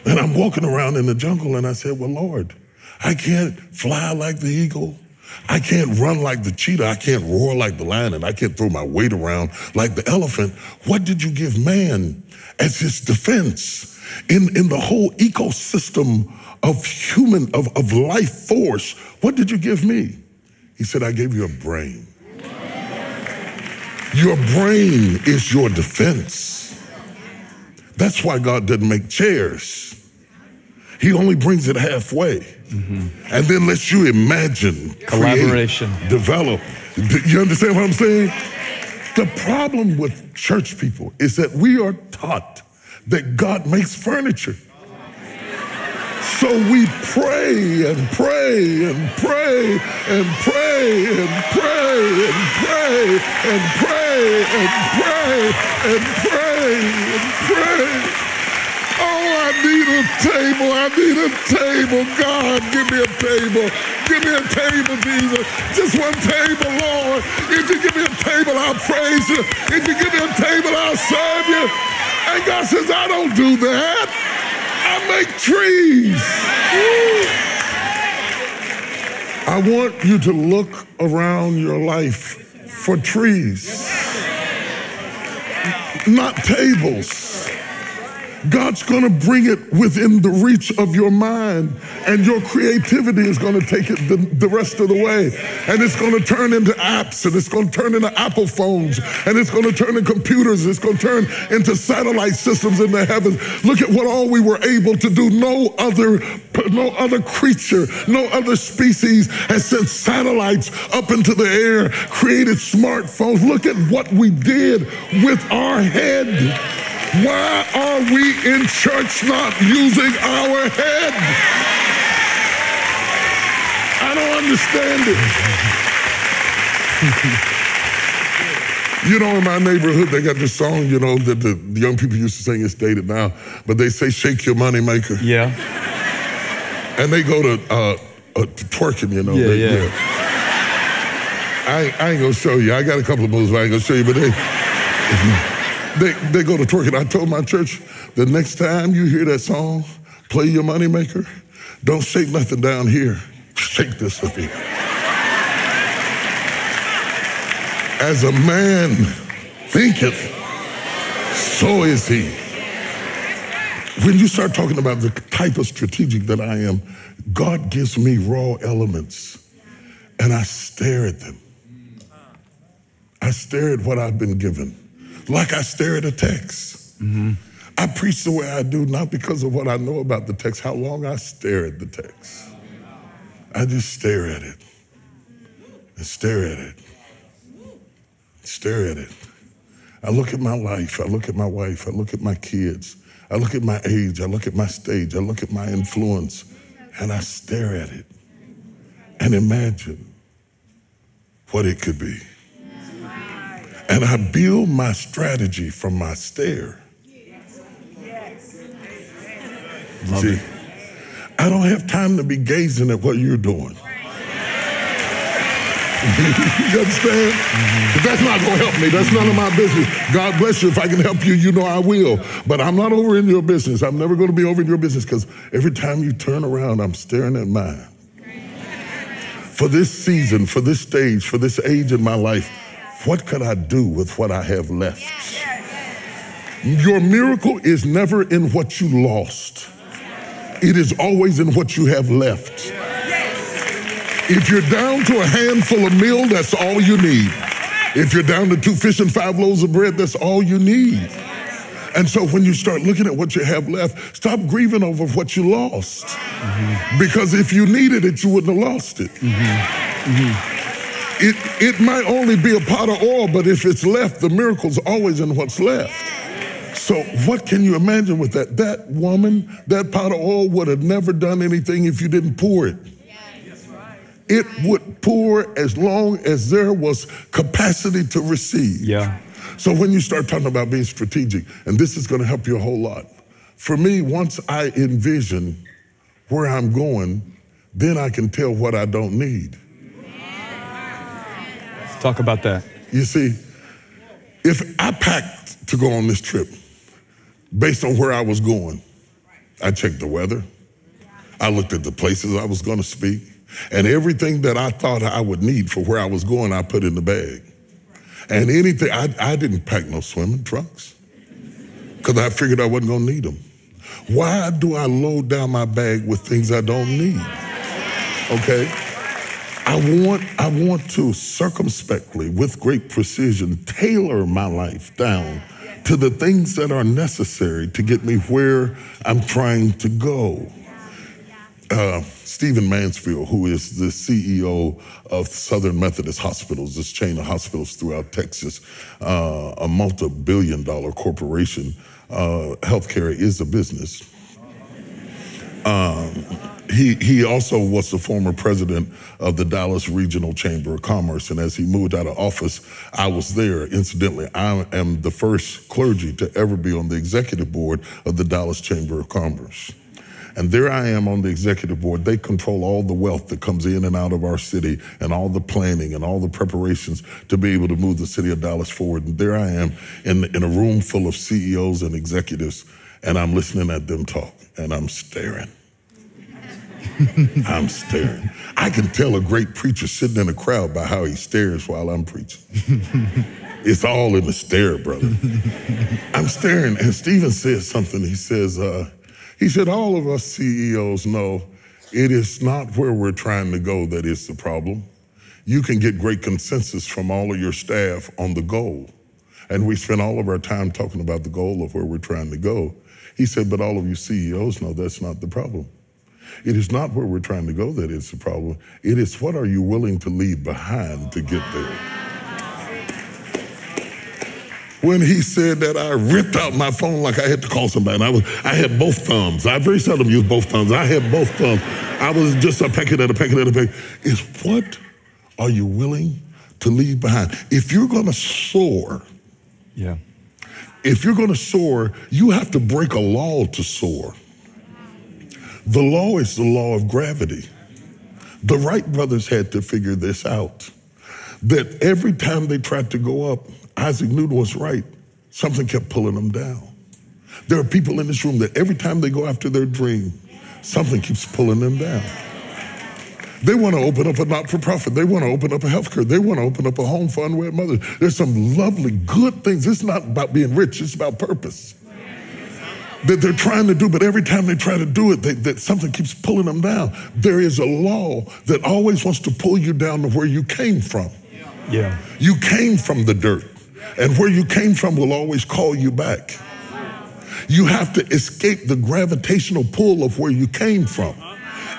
And I'm walking around in the jungle and I said, well, Lord, I can't fly like the eagle. I can't run like the cheetah. I can't roar like the lion, and I can't throw my weight around like the elephant. What did you give man as his defense in the whole ecosystem of life force? What did you give me? He said, I gave you a brain. Your brain is your defense. That's why God didn't make chairs. He only brings it halfway. And then lets you imagine, collaboration, create, develop. You understand what I'm saying? The problem with church people is that we are taught that God makes furniture. So we pray and pray and pray and pray and pray and pray and pray and pray and pray and pray. Oh, I need a table. I need a table. God, give me a table. Give me a table, Jesus. Just one table, Lord. If you give me a table, I'll praise you. If you give me a table, I'll serve you. And God says, I don't do that. I make trees. I want you to look around your life for trees, not tables. God's going to bring it within the reach of your mind, and your creativity is going to take it the rest of the way. And it's going to turn into apps, and it's going to turn into Apple phones, and it's going to turn into computers. It's going to turn into satellite systems in the heavens. Look at what all we were able to do. No other creature, no other species has sent satellites up into the air, created smartphones. Look at what we did with our head. Why are we in church not using our head? I don't understand it. You know, in my neighborhood, they got this song, you know, that the young people used to sing. It's dated now, but they say, shake your money maker. Yeah. And they go to twerking, you know. Yeah. I ain't gonna show you. I got a couple of moves, but I ain't gonna show you, but they go to twerking. I told my church, the next time you hear that song, play your money maker, don't shake nothing down here. Shake this up here. As a man thinketh, so is he. When you start talking about the type of strategic that I am, God gives me raw elements, and I stare at them. I stare at what I've been given, like I stare at a text. Mm-hmm. I preach the way I do, not because of what I know about the text, how long I stare at the text. I just stare at it, and stare at it, stare at it. I look at my life, I look at my wife, I look at my kids, I look at my age, I look at my stage, I look at my influence, and I stare at it and imagine what it could be. And I build my strategy from my stare. See, I don't have time to be gazing at what you're doing. You understand? Mm-hmm. That's not going to help me. That's none of my business. God bless you. If I can help you, you know I will. But I'm not over in your business. I'm never going to be over in your business because every time you turn around, I'm staring at mine. For this season, for this stage, for this age in my life, what could I do with what I have left? Your miracle is never in what you lost. It is always in what you have left. If you're down to a handful of meal, that's all you need. If you're down to 2 fish and 5 loaves of bread, that's all you need. And so when you start looking at what you have left, stop grieving over what you lost. Mm-hmm. Because if you needed it, you wouldn't have lost it. Mm-hmm. Mm-hmm. It might only be a pot of oil, but if it's left, the miracle's always in what's left. So what can you imagine with that? That woman, that pot of oil would have never done anything if you didn't pour it. It would pour as long as there was capacity to receive. Yeah. So when you start talking about being strategic, and this is going to help you a whole lot. For me, once I envision where I'm going, then I can tell what I don't need. Let's talk about that. You see, if I packed to go on this trip based on where I was going, I checked the weather. I looked at the places I was going to speak. And everything that I thought I would need for where I was going, I put in the bag. And anything, I didn't pack no swimming trunks because I figured I wasn't going to need them. Why do I load down my bag with things I don't need? Okay? I want to circumspectly, with great precision, tailor my life down to the things that are necessary to get me where I'm trying to go. Stephen Mansfield, who is the CEO of Southern Methodist Hospitals, this chain of hospitals throughout Texas, a multi-billion-dollar corporation. Healthcare is a business. He also was the former president of the Dallas Regional Chamber of Commerce, and as he moved out of office, I was there. Incidentally, I am the first clergy to ever be on the executive board of the Dallas Chamber of Commerce. And there I am on the executive board. They control all the wealth that comes in and out of our city and all the planning and all the preparations to be able to move the city of Dallas forward. And there I am in a room full of CEOs and executives, and I'm listening at them talk, and I'm staring. I'm staring. I can tell a great preacher sitting in a crowd by how he stares while I'm preaching. It's all in the stare, brother. I'm staring, and Stephen says something. He said, all of us CEOs know it is not where we're trying to go that is the problem. You can get great consensus from all of your staff on the goal. And we spend all of our time talking about the goal of where we're trying to go. He said, but all of you CEOs know that's not the problem. It is not where we're trying to go that is the problem. It is what are you willing to leave behind to get there. When he said that, I ripped out my phone like I had to call somebody. I had both thumbs. I very seldom use both thumbs. I had both thumbs. I was just a peck at a peck at a peck. Is what are you willing to leave behind? If you're going to soar, if you're going to soar, you have to break a law to soar. The law is the law of gravity. The Wright brothers had to figure this out, that every time they tried to go up, Isaac Newton was right. Something kept pulling them down. There are people in this room that every time they go after their dream, something keeps pulling them down. They want to open up a not-for-profit. They want to open up a healthcare. They want to open up a home for unwed mothers. There's some lovely, good things. It's not about being rich. It's about purpose that they're trying to do, but every time they try to do it, that something keeps pulling them down. There is a law that always wants to pull you down to where you came from. You came from the dirt, and where you came from will always call you back. You have to escape the gravitational pull of where you came from.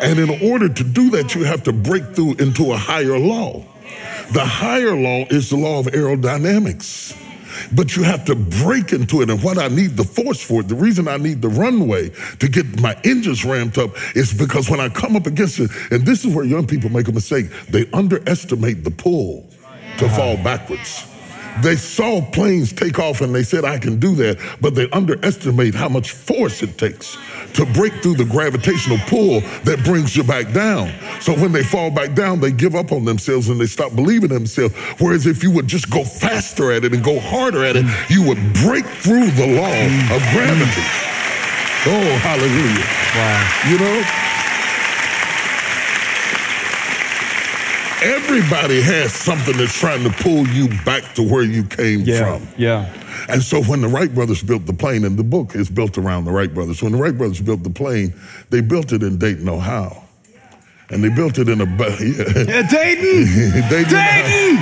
And in order to do that, you have to break through into a higher law. The higher law is the law of aerodynamics. But you have to break into it. And what I need the force for it, the reason I need the runway to get my engines ramped up is because when I come up against it, and this is where young people make a mistake, they underestimate the pull to fall backwards. They saw planes take off and they said, I can do that, but they underestimate how much force it takes to break through the gravitational pull that brings you back down. So when they fall back down, they give up on themselves and they stop believing in themselves. Whereas if you would just go faster at it and go harder at it, you would break through the law of gravity. Oh, hallelujah. Wow. You know? Everybody has something that's trying to pull you back to where you came from. And so when the Wright brothers built the plane, and the book is built around the Wright brothers, when the Wright brothers built the plane, they built it in Dayton, Ohio. And they built it in a... Dayton! Dayton!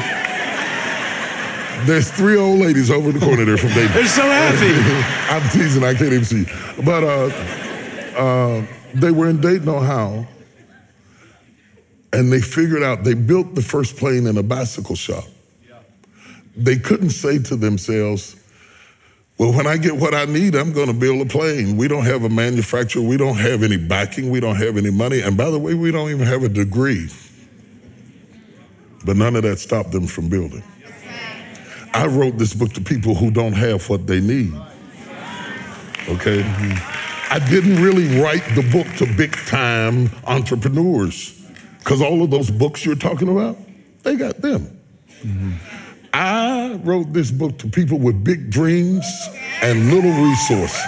There's 3 old ladies over the corner there from Dayton. They're so happy. I'm teasing, I can't even see. But they were in Dayton, Ohio. And they figured out, they built the first plane in a bicycle shop. They couldn't say to themselves, well, when I get what I need, I'm going to build a plane. We don't have a manufacturer. We don't have any backing. We don't have any money. And by the way, we don't even have a degree. But none of that stopped them from building. I wrote this book to people who don't have what they need. Okay? I didn't really write the book to big-time entrepreneurs. Because all of those books you're talking about, they got them. I wrote this book to people with big dreams and little resources.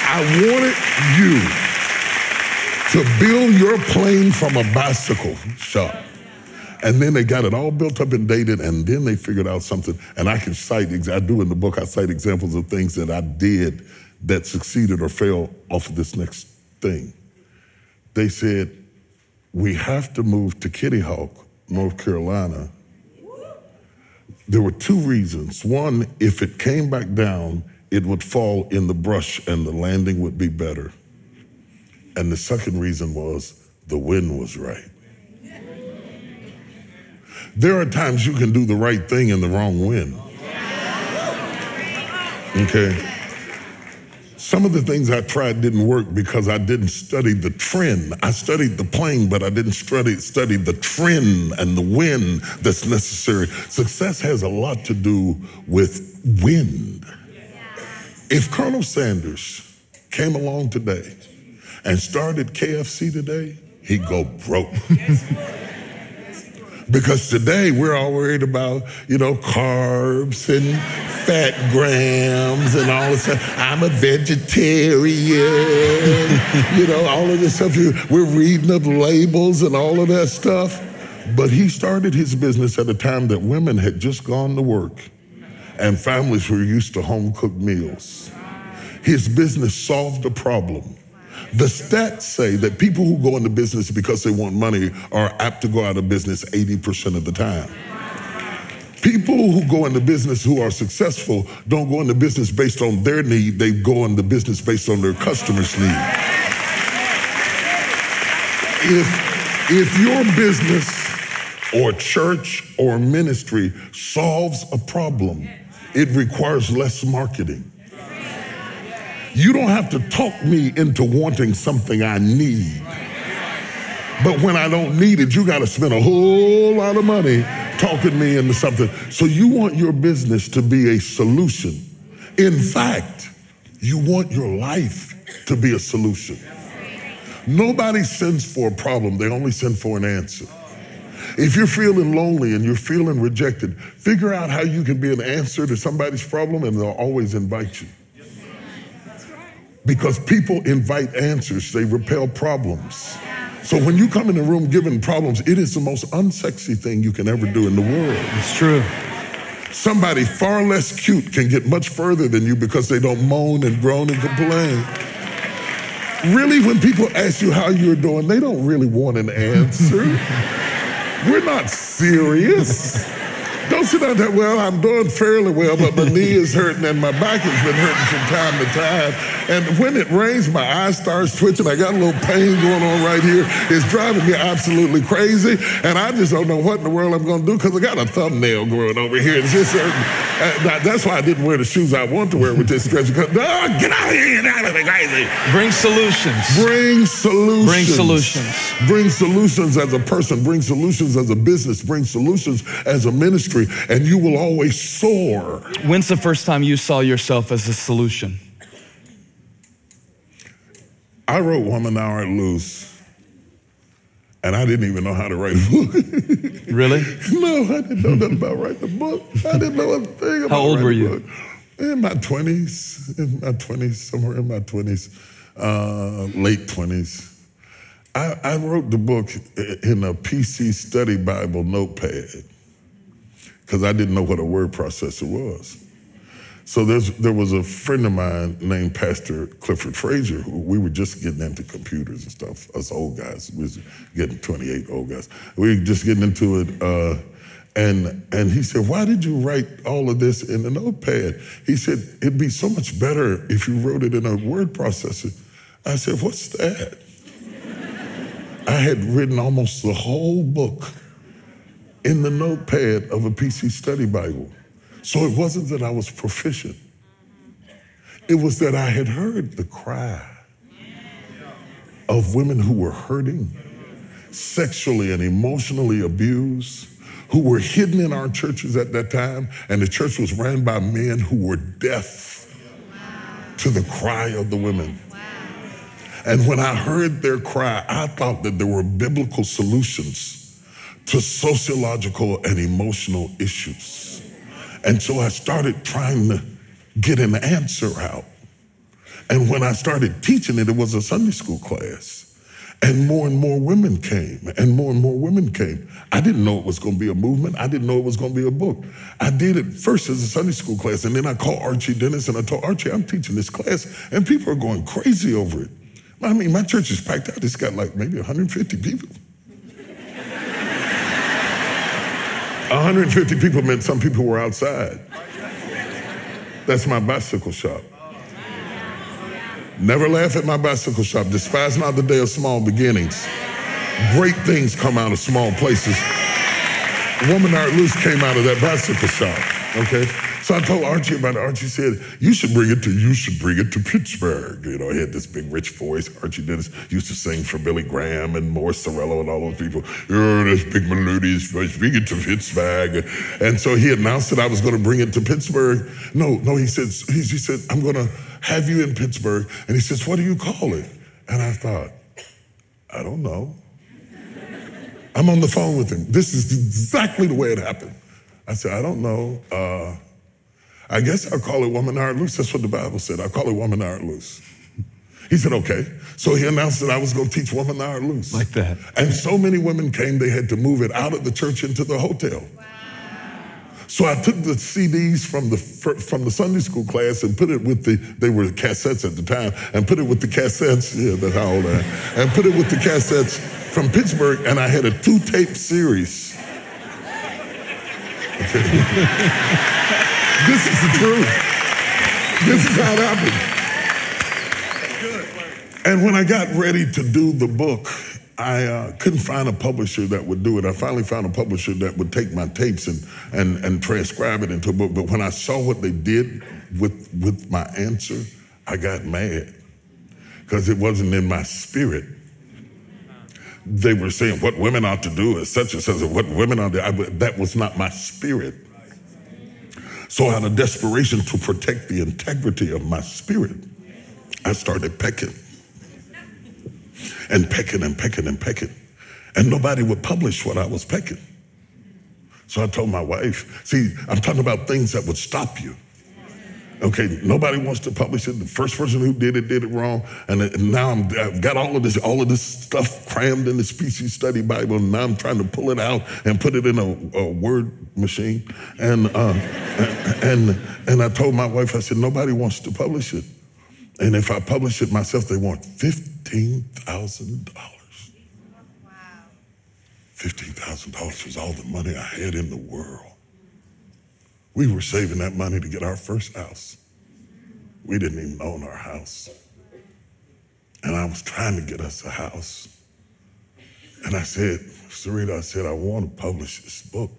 I wanted you to build your plane from a bicycle shop. And then they got it all built up and dated, and then they figured out something. And I can cite, I do in the book, I cite examples of things that I did that succeeded or failed off of this next thing. They said, we have to move to Kitty Hawk, North Carolina. There were 2 reasons. One, if it came back down, it would fall in the brush and the landing would be better. And the second reason was the wind was right. There are times you can do the right thing in the wrong wind. Okay? Some of the things I tried didn't work because I didn't study the trend. I studied the plane, but I didn't study the trend and the wind that's necessary. Success has a lot to do with wind. If Colonel Sanders came along today and started KFC today, he'd go broke. Because today we're all worried about, carbs and fat grams and all this stuff. I'm a vegetarian, all of this stuff. We're reading the labels and all of that stuff. But he started his business at a time that women had just gone to work and families were used to home-cooked meals. His business solved a problem. The stats say that people who go into business because they want money are apt to go out of business 80% of the time. People who go into business who are successful don't go into business based on their need, they go into business based on their customers' need. If your business or church or ministry solves a problem, it requires less marketing. You don't have to talk me into wanting something I need. But when I don't need it, you got to spend a whole lot of money talking me into something. So you want your business to be a solution. In fact, you want your life to be a solution. Nobody sends for a problem. They only send for an answer. If you're feeling lonely and you're feeling rejected, figure out how you can be an answer to somebody's problem, and they'll always invite you. Because people invite answers, they repel problems. So when you come in the room giving problems, it is the most unsexy thing you can ever do in the world. It's true. Somebody far less cute can get much further than you because they don't moan and groan and complain. Really, when people ask you how you're doing, they don't really want an answer. We're not serious. Don't sit down there, well, I'm doing fairly well, but my knee is hurting and my back has been hurting from time to time. And when it rains, my eye starts twitching. I got a little pain going on right here. It's driving me absolutely crazy. And I just don't know what in the world I'm going to do because I got a thumbnail growing over here. It's just hurting. That's why I didn't wear the shoes I want to wear with this stretch. Because, get out of here, get out of here, crazy. Bring solutions. Bring solutions. Bring solutions. Bring solutions as a person. Bring solutions as a business. Bring solutions as a ministry. And you will always soar. When's the first time you saw yourself as a solution? I wrote Woman Thou Art Loose, and I didn't even know how to write a book. Really? No, I didn't know nothing about writing a book. I didn't know a thing about How old were you? book. In my 20s, somewhere in my 20s, late 20s. I wrote the book in a PC study Bible notepad because I didn't know what a word processor was. So there was a friend of mine named Pastor Clifford Frazier, who we were just getting into computers and stuff, us old guys. We was getting 28 old guys. We were just getting into it. And he said, why did you write all of this in a notepad? He said, it'd be so much better if you wrote it in a word processor. I said, what's that? I had written almost the whole book in the notepad of a PC study Bible. So it wasn't that I was proficient. It was that I had heard the cry of women who were hurting, sexually and emotionally abused, who were hidden in our churches at that time, and the church was ran by men who were deaf to the cry of the women. And when I heard their cry, I thought that there were biblical solutions to sociological and emotional issues. And so I started trying to get an answer out. And when I started teaching it, it was a Sunday school class. And more women came, and more women came. I didn't know it was going to be a movement. I didn't know it was going to be a book. I did it first as a Sunday school class, and then I called Archie Dennis, and I told Archie, I'm teaching this class, and people are going crazy over it. I mean, my church is packed out. It's got like maybe 150 people. 150 people meant some people were outside. That's my bicycle shop. Never laugh at my bicycle shop. Despise not the day of small beginnings. Great things come out of small places. Woman Thou Art Loose came out of that bicycle shop, okay? So I told Archie about it. Archie said, you should bring it to Pittsburgh. You know, he had this big rich voice. Archie Dennis used to sing for Billy Graham and Morris Sorrello and all those people. Oh, this big melodious voice, bring it to Pittsburgh. And so he announced that I was going to bring it to Pittsburgh. No, he said, I'm going to have you in Pittsburgh. And he says, what do you call it? And I thought, I don't know. I'm on the phone with him. This is exactly the way it happened. I said, I don't know. I guess I'll call it Woman Thou Art Loose. That's what the Bible said. I'll call it Woman Thou Art Loose. He said, okay. So he announced that I was going to teach Woman Thou Art Loose. Like that. And so many women came, they had to move it out of the church into the hotel. Wow. So I took the CDs from the Sunday school class and put it with they were cassettes at the time, and put it with the cassettes, yeah, that's how old I am, and put it with the cassettes from Pittsburgh, and I had a 2-tape series. Okay. This is the truth. This is how it happened. And when I got ready to do the book, I couldn't find a publisher that would do it. I finally found a publisher that would take my tapes and transcribe it into a book. But when I saw what they did with my answer, I got mad because it wasn't in my spirit. They were saying what women ought to do is such and such, what women ought to do. That was not my spirit. So out of desperation to protect the integrity of my spirit, I started pecking. And pecking and pecking and pecking. And nobody would publish what I was pecking. So I told my wife, see, I'm talking about things that would stop you. Okay, nobody wants to publish it. The first person who did it wrong. And now I've got all of this stuff crammed in the Species Study Bible. And now I'm trying to pull it out and put it in a word machine. And I told my wife, I said, nobody wants to publish it. And if I publish it myself, they want $15,000. Wow. $15,000 was all the money I had in the world. We were saving that money to get our first house. We didn't even own our house. And I was trying to get us a house. And I said, Sarita, I said, I want to publish this book.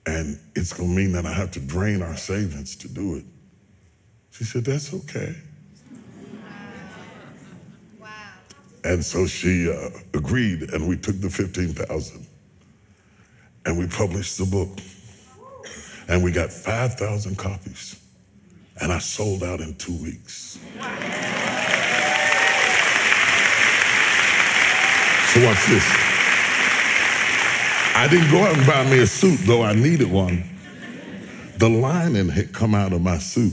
And it's going to mean that I have to drain our savings to do it. She said, that's okay. Wow. And so she agreed, and we took the $15,000 and we published the book. And we got 5,000 copies. And I sold out in 2 weeks. So watch this. I didn't go out and buy me a suit, though I needed one. The lining had come out of my suit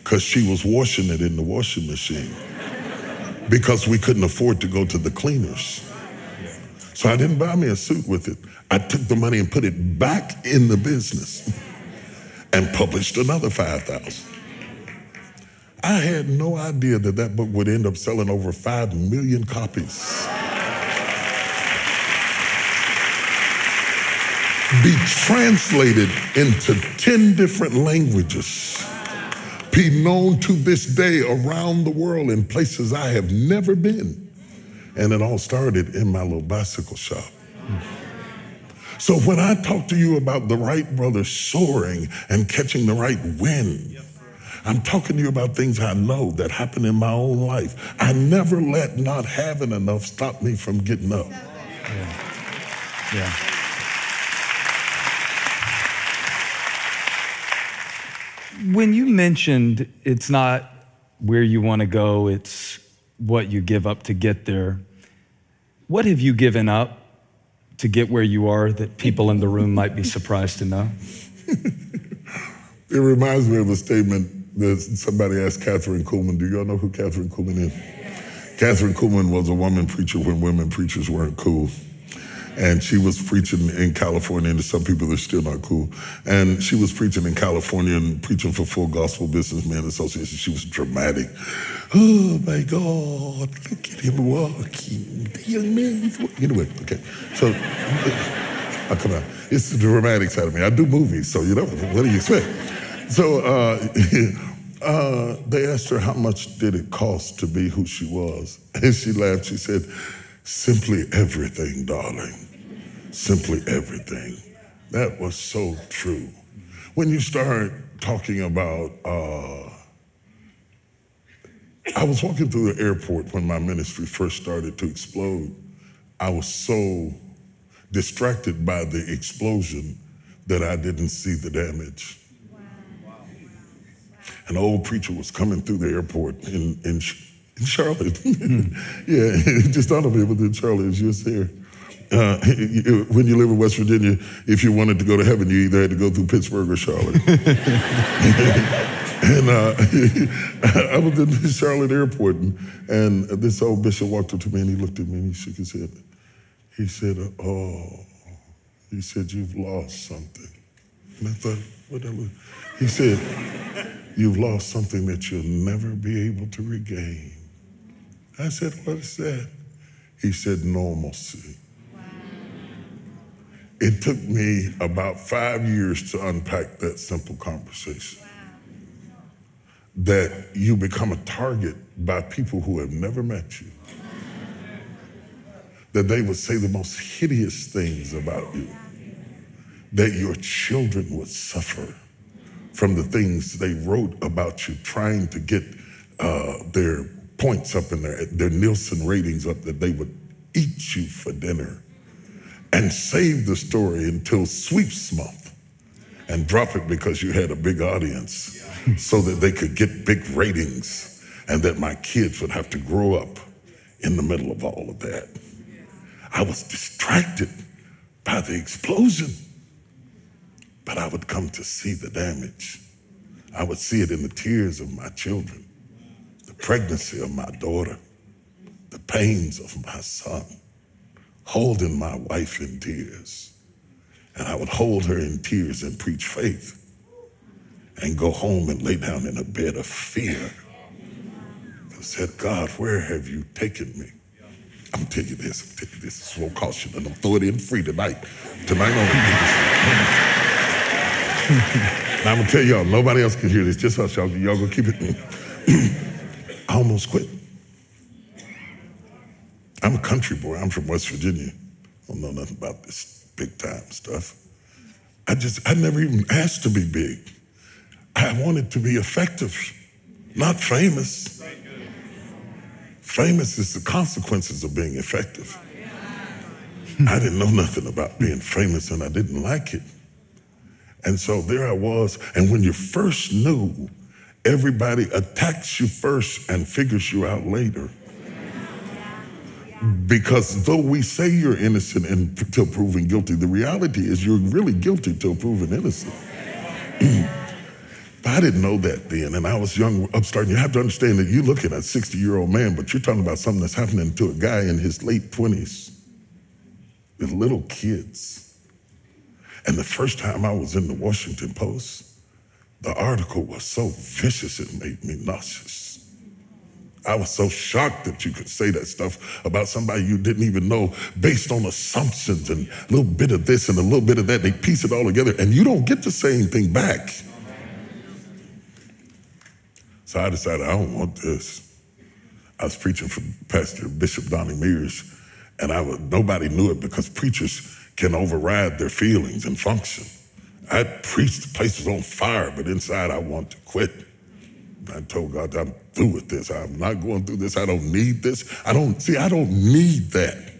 because she was washing it in the washing machine because we couldn't afford to go to the cleaners. So I didn't buy me a suit with it. I took the money and put it back in the business and published another 5,000. I had no idea that that book would end up selling over 5 million copies. Be translated into 10 different languages. Be known to this day around the world in places I have never been. And it all started in my little bicycle shop. So when I talk to you about the Wright brothers soaring and catching the right wind, I'm talking to you about things I know that happen in my own life. I never let not having enough stop me from getting up. Yeah. When you mentioned it's not where you want to go, it's what you give up to get there, what have you given up to get where you are that people in the room might be surprised to know? It reminds me of a statement that somebody asked Catherine Kuhlman. Do y'all know who Catherine Kuhlman is? Catherine Kuhlman was a woman preacher when women preachers weren't cool. And she was preaching in California, and to some people they're still not cool. And she was preaching in California and preaching for Full Gospel Businessmen Association. She was dramatic. Oh my God, look at him walking. The young man is walking. Anyway, okay. So, oh, come on. It's the dramatic side of me. I do movies, so you know, what do you expect? So they asked her how much did it cost to be who she was. And she laughed. She said, simply everything, darling. Simply everything. That was so true. When you start talking about, I was walking through the airport when my ministry first started to explode. I was so distracted by the explosion that I didn't see the damage. Wow. An old preacher was coming through the airport in Charlotte. Yeah, it just dawned on me within Charlotte as you was there. When you live in West Virginia, if you wanted to go to heaven, you either had to go through Pittsburgh or Charlotte. And I was in the Charlotte airport, and this old bishop walked up to me, and he looked at me, and he shook his head. He said, oh, he said, you've lost something. And I thought, what that was? He said, you've lost something that you'll never be able to regain. I said, what is that? He said, normalcy. Wow. It took me about 5 years to unpack that simple conversation. Wow. That you become a target by people who have never met you. that they would say the most hideous things about you, that your children would suffer from the things they wrote about you, trying to get their points up in their Nielsen ratings up, that they would eat you for dinner and save the story until sweeps month and drop it because you had a big audience so that they could get big ratings, and that my kids would have to grow up in the middle of all of that. I was distracted by the explosion, but I would come to see the damage. I would see it in the tears of my children, the pregnancy of my daughter, the pains of my son, holding my wife in tears. And I would hold her in tears and preach faith and go home and lay down in a bed of fear. I said, God, where have you taken me? I'm gonna tell you this, this will cost you, and I'm throwing it in free tonight. Tonight only. Now I'm gonna tell y'all, nobody else can hear this, just us, y'all gonna keep it. I almost quit. I'm a country boy, I'm from West Virginia. I don't know nothing about this big time stuff. I never even asked to be big. I wanted to be effective, not famous. Famous is the consequences of being effective. I didn't know nothing about being famous, and I didn't like it. And so there I was, and when you first knew, everybody attacks you first and figures you out later. Because though we say you're innocent until proven guilty, the reality is you're really guilty till proven innocent. But I didn't know that then, and I was young, upstart. You have to understand that you're looking at a 60-year-old man, but you're talking about something that's happening to a guy in his late 20s with little kids. And the first time I was in the Washington Post, the article was so vicious it made me nauseous. I was so shocked that you could say that stuff about somebody you didn't even know based on assumptions and a little bit of this and a little bit of that. They piece it all together, and you don't get to say anything back. So I decided I don't want this. I was preaching for Pastor Bishop Donnie Mears, and nobody knew it because preachers can override their feelings and function. I preached, the place was on fire, but inside I want to quit. I told God, I'm through with this. I'm not going through this. I don't need this. I don't need that.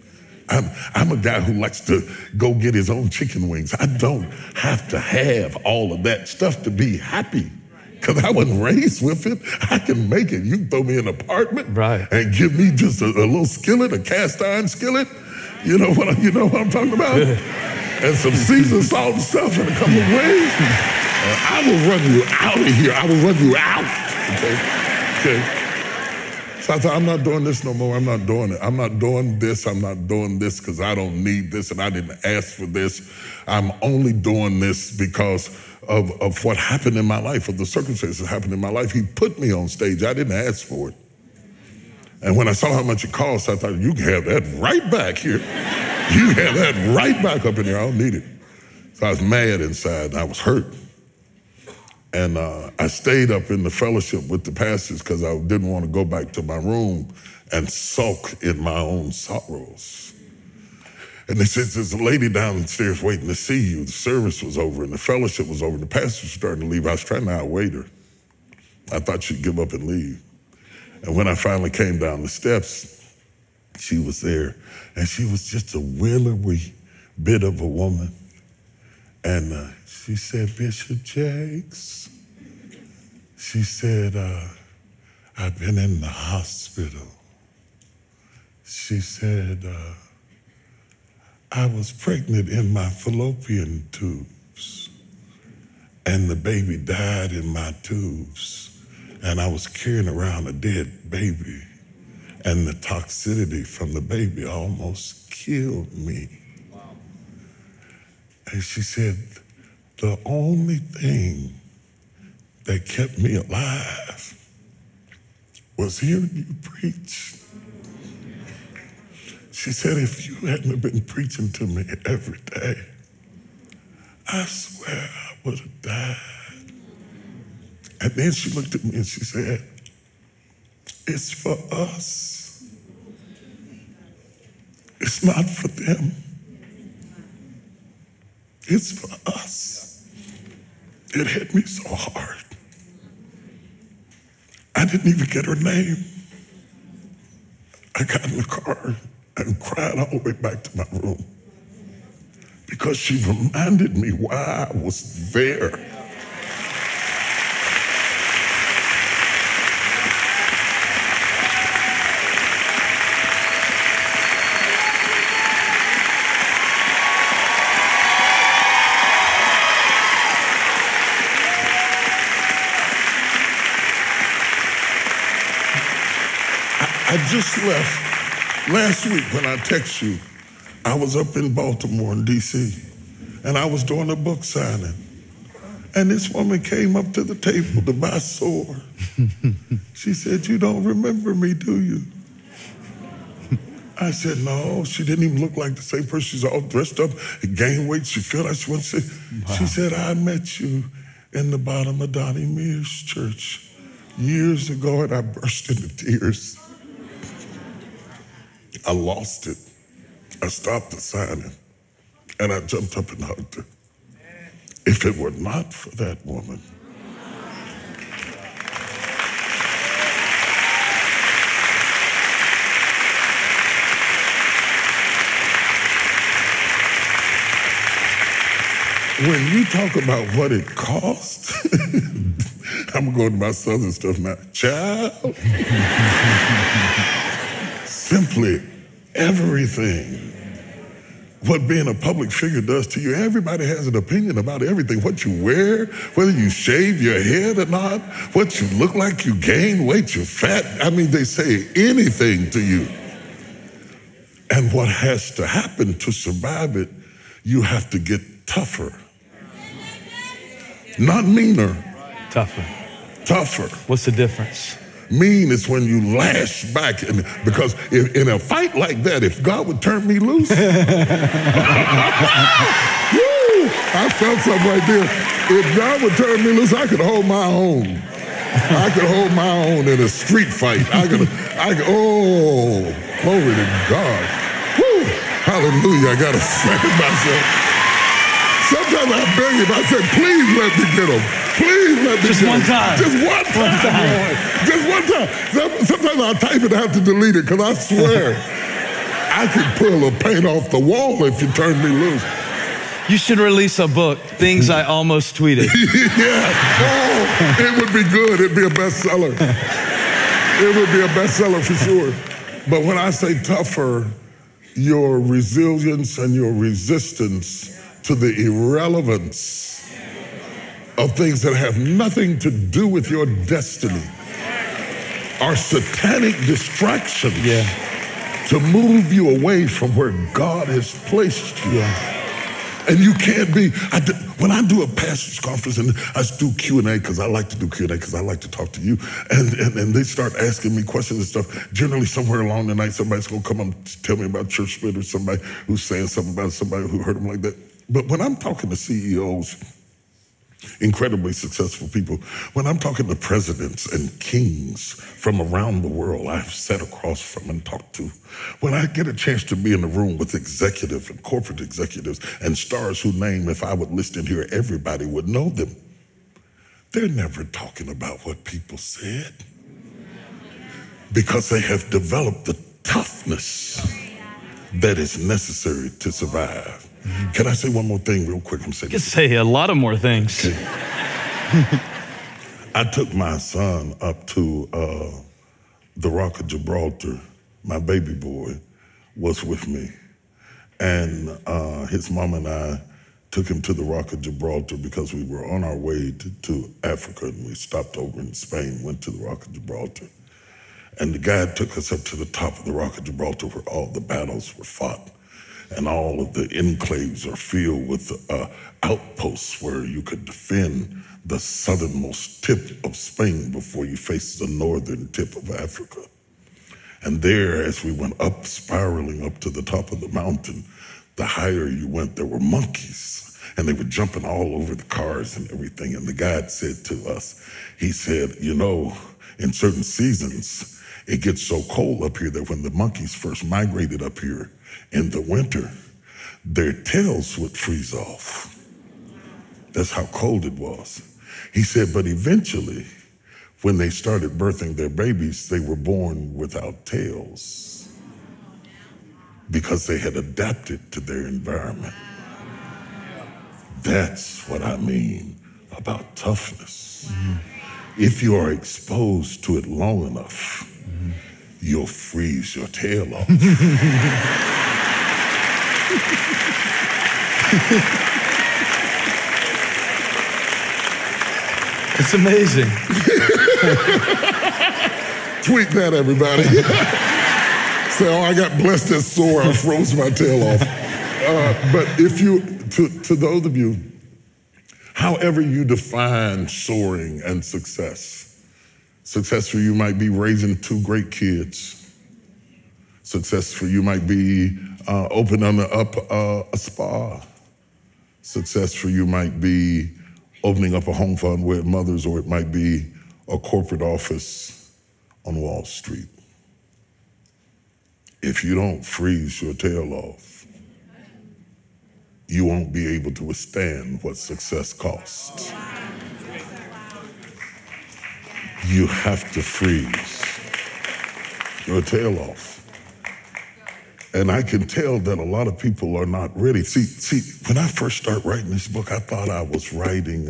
I'm a guy who likes to go get his own chicken wings. I don't have to have all of that stuff to be happy, because I wasn't raised with it. I can make it. You can throw me an apartment and give me just a little skillet, a cast iron skillet. You know what I'm talking about? And some seasoned salt and stuff and a couple of wings. I will run you out of here. I will run you out. Okay. So I thought, I'm not doing this no more. I'm not doing it. I'm not doing this. I'm not doing this because I don't need this and I didn't ask for this. I'm only doing this because of what happened in my life, of the circumstances that happened in my life. He put me on stage. I didn't ask for it. And when I saw how much it cost, I thought, you can have that right back here. You have that right back up in here. I don't need it. So I was mad inside and I was hurt. And I stayed up in the fellowship with the pastors because I didn't want to go back to my room and sulk in my own sorrows. And they said, there's a lady downstairs waiting to see you. The service was over and the fellowship was over and the pastors were starting to leave. I was trying to outwait her. I thought she'd give up and leave. And when I finally came down the steps, she was there. And she was just a willowy bit of a woman. And she said, Bishop Jakes, she said, I've been in the hospital. She said, I was pregnant in my fallopian tubes, and the baby died in my tubes, and I was carrying around a dead baby, and the toxicity from the baby almost killed me. Wow. And she said, the only thing that kept me alive was hearing you preach. She said, if you hadn't been preaching to me every day, I swear I would have died. And then she looked at me and she said, it's for us. It's not for them. It's for us. It hit me so hard. I didn't even get her name. I got in the car and cried all the way back to my room because she reminded me why I was there. I just left last week when I text you. I was up in Baltimore in D.C. and I was doing a book signing. And this woman came up to the table to buy a sword. She said, "You don't remember me, do you?" I said, "No." She didn't even look like the same person. She's all dressed up, gained weight. She felt like she went sick. Wow. She said, "I met you in the bottom of Donnie Mears Church years ago," and I burst into tears. I lost it. I stopped the signing, and I jumped up and hugged her. If it were not for that woman, when you talk about what it cost, I'm going to my southern stuff now. Child, simply everything. What being a public figure does to you, everybody has an opinion about everything. What you wear, whether you shave your head or not, what you look like, you gain weight, you're fat. I mean, they say anything to you. And what has to happen to survive it, you have to get tougher. Not meaner. Tougher. Tougher. What's the difference? Mean is when you lash back, because in a fight like that, if God would turn me loose, woo, I felt something right there. If God would turn me loose, I could hold my own. I could hold my own in a street fight. I could, oh, glory to God. Woo, hallelujah, I gotta thank myself. Sometimes I beg him, I said, please let me get him. Please let me just get one him. time. Just one time, Lord. Just one time. Sometimes I'll type it and have to delete it, because I swear, I could pull a paint off the wall if you turn me loose. You should release a book, Things I Almost Tweeted. Yeah. Oh, it would be good. It'd be a bestseller. It would be a bestseller for sure. But when I say tougher, your resilience and your resistance to the irrelevance of things that have nothing to do with your destiny are satanic distractions to move you away from where God has placed you. And you can't be, when I do a pastor's conference and I do Q&A, because I like to do Q&A because I like to talk to you, and they start asking me questions and stuff, generally somewhere along the night somebody's going to come up and tell me about church split, or somebody who's saying something about somebody who heard them like that. But when I'm talking to CEOs, incredibly successful people, when I'm talking to presidents and kings from around the world I've sat across from and talked to, when I get a chance to be in the room with executive and corporate executives and stars whose name, if I would list in here, everybody would know them, they're never talking about what people said, because they have developed the toughness that is necessary to survive. Can I say one more thing real quick? You can say a lot of more things. Okay. I took my son up to the Rock of Gibraltar. My baby boy was with me. And his mom and I took him to the Rock of Gibraltar because we were on our way to Africa, and we stopped over in Spain, went to the Rock of Gibraltar. And the guide took us up to the top of the Rock of Gibraltar where all the battles were fought. And all of the enclaves are filled with outposts where you could defend the southernmost tip of Spain before you face the northern tip of Africa. And there, as we went up, spiraling up to the top of the mountain, the higher you went, there were monkeys, and they were jumping all over the cars and everything. And the guide said to us, he said, you know, in certain seasons, It gets so cold up here that when the monkeys first migrated up here in the winter, their tails would freeze off. That's how cold it was. He said, but eventually, when they started birthing their babies, they were born without tails because they had adapted to their environment. That's what I mean about toughness. If you are exposed to it long enough, you'll freeze your tail off. It's amazing. Tweet that, everybody. Say, oh, I got blessed as sore, I froze my tail off. But if you, to those of you, however you define soaring and success for you might be raising 2 great kids. Success for you might be opening up a spa. Success for you might be opening up a home for unwed mothers, or it might be a corporate office on Wall Street. If you don't freeze your tail off, you won't be able to withstand what success costs. You have to freeze your tail off. And I can tell that a lot of people are not ready. See, when I first started writing this book, I thought I was writing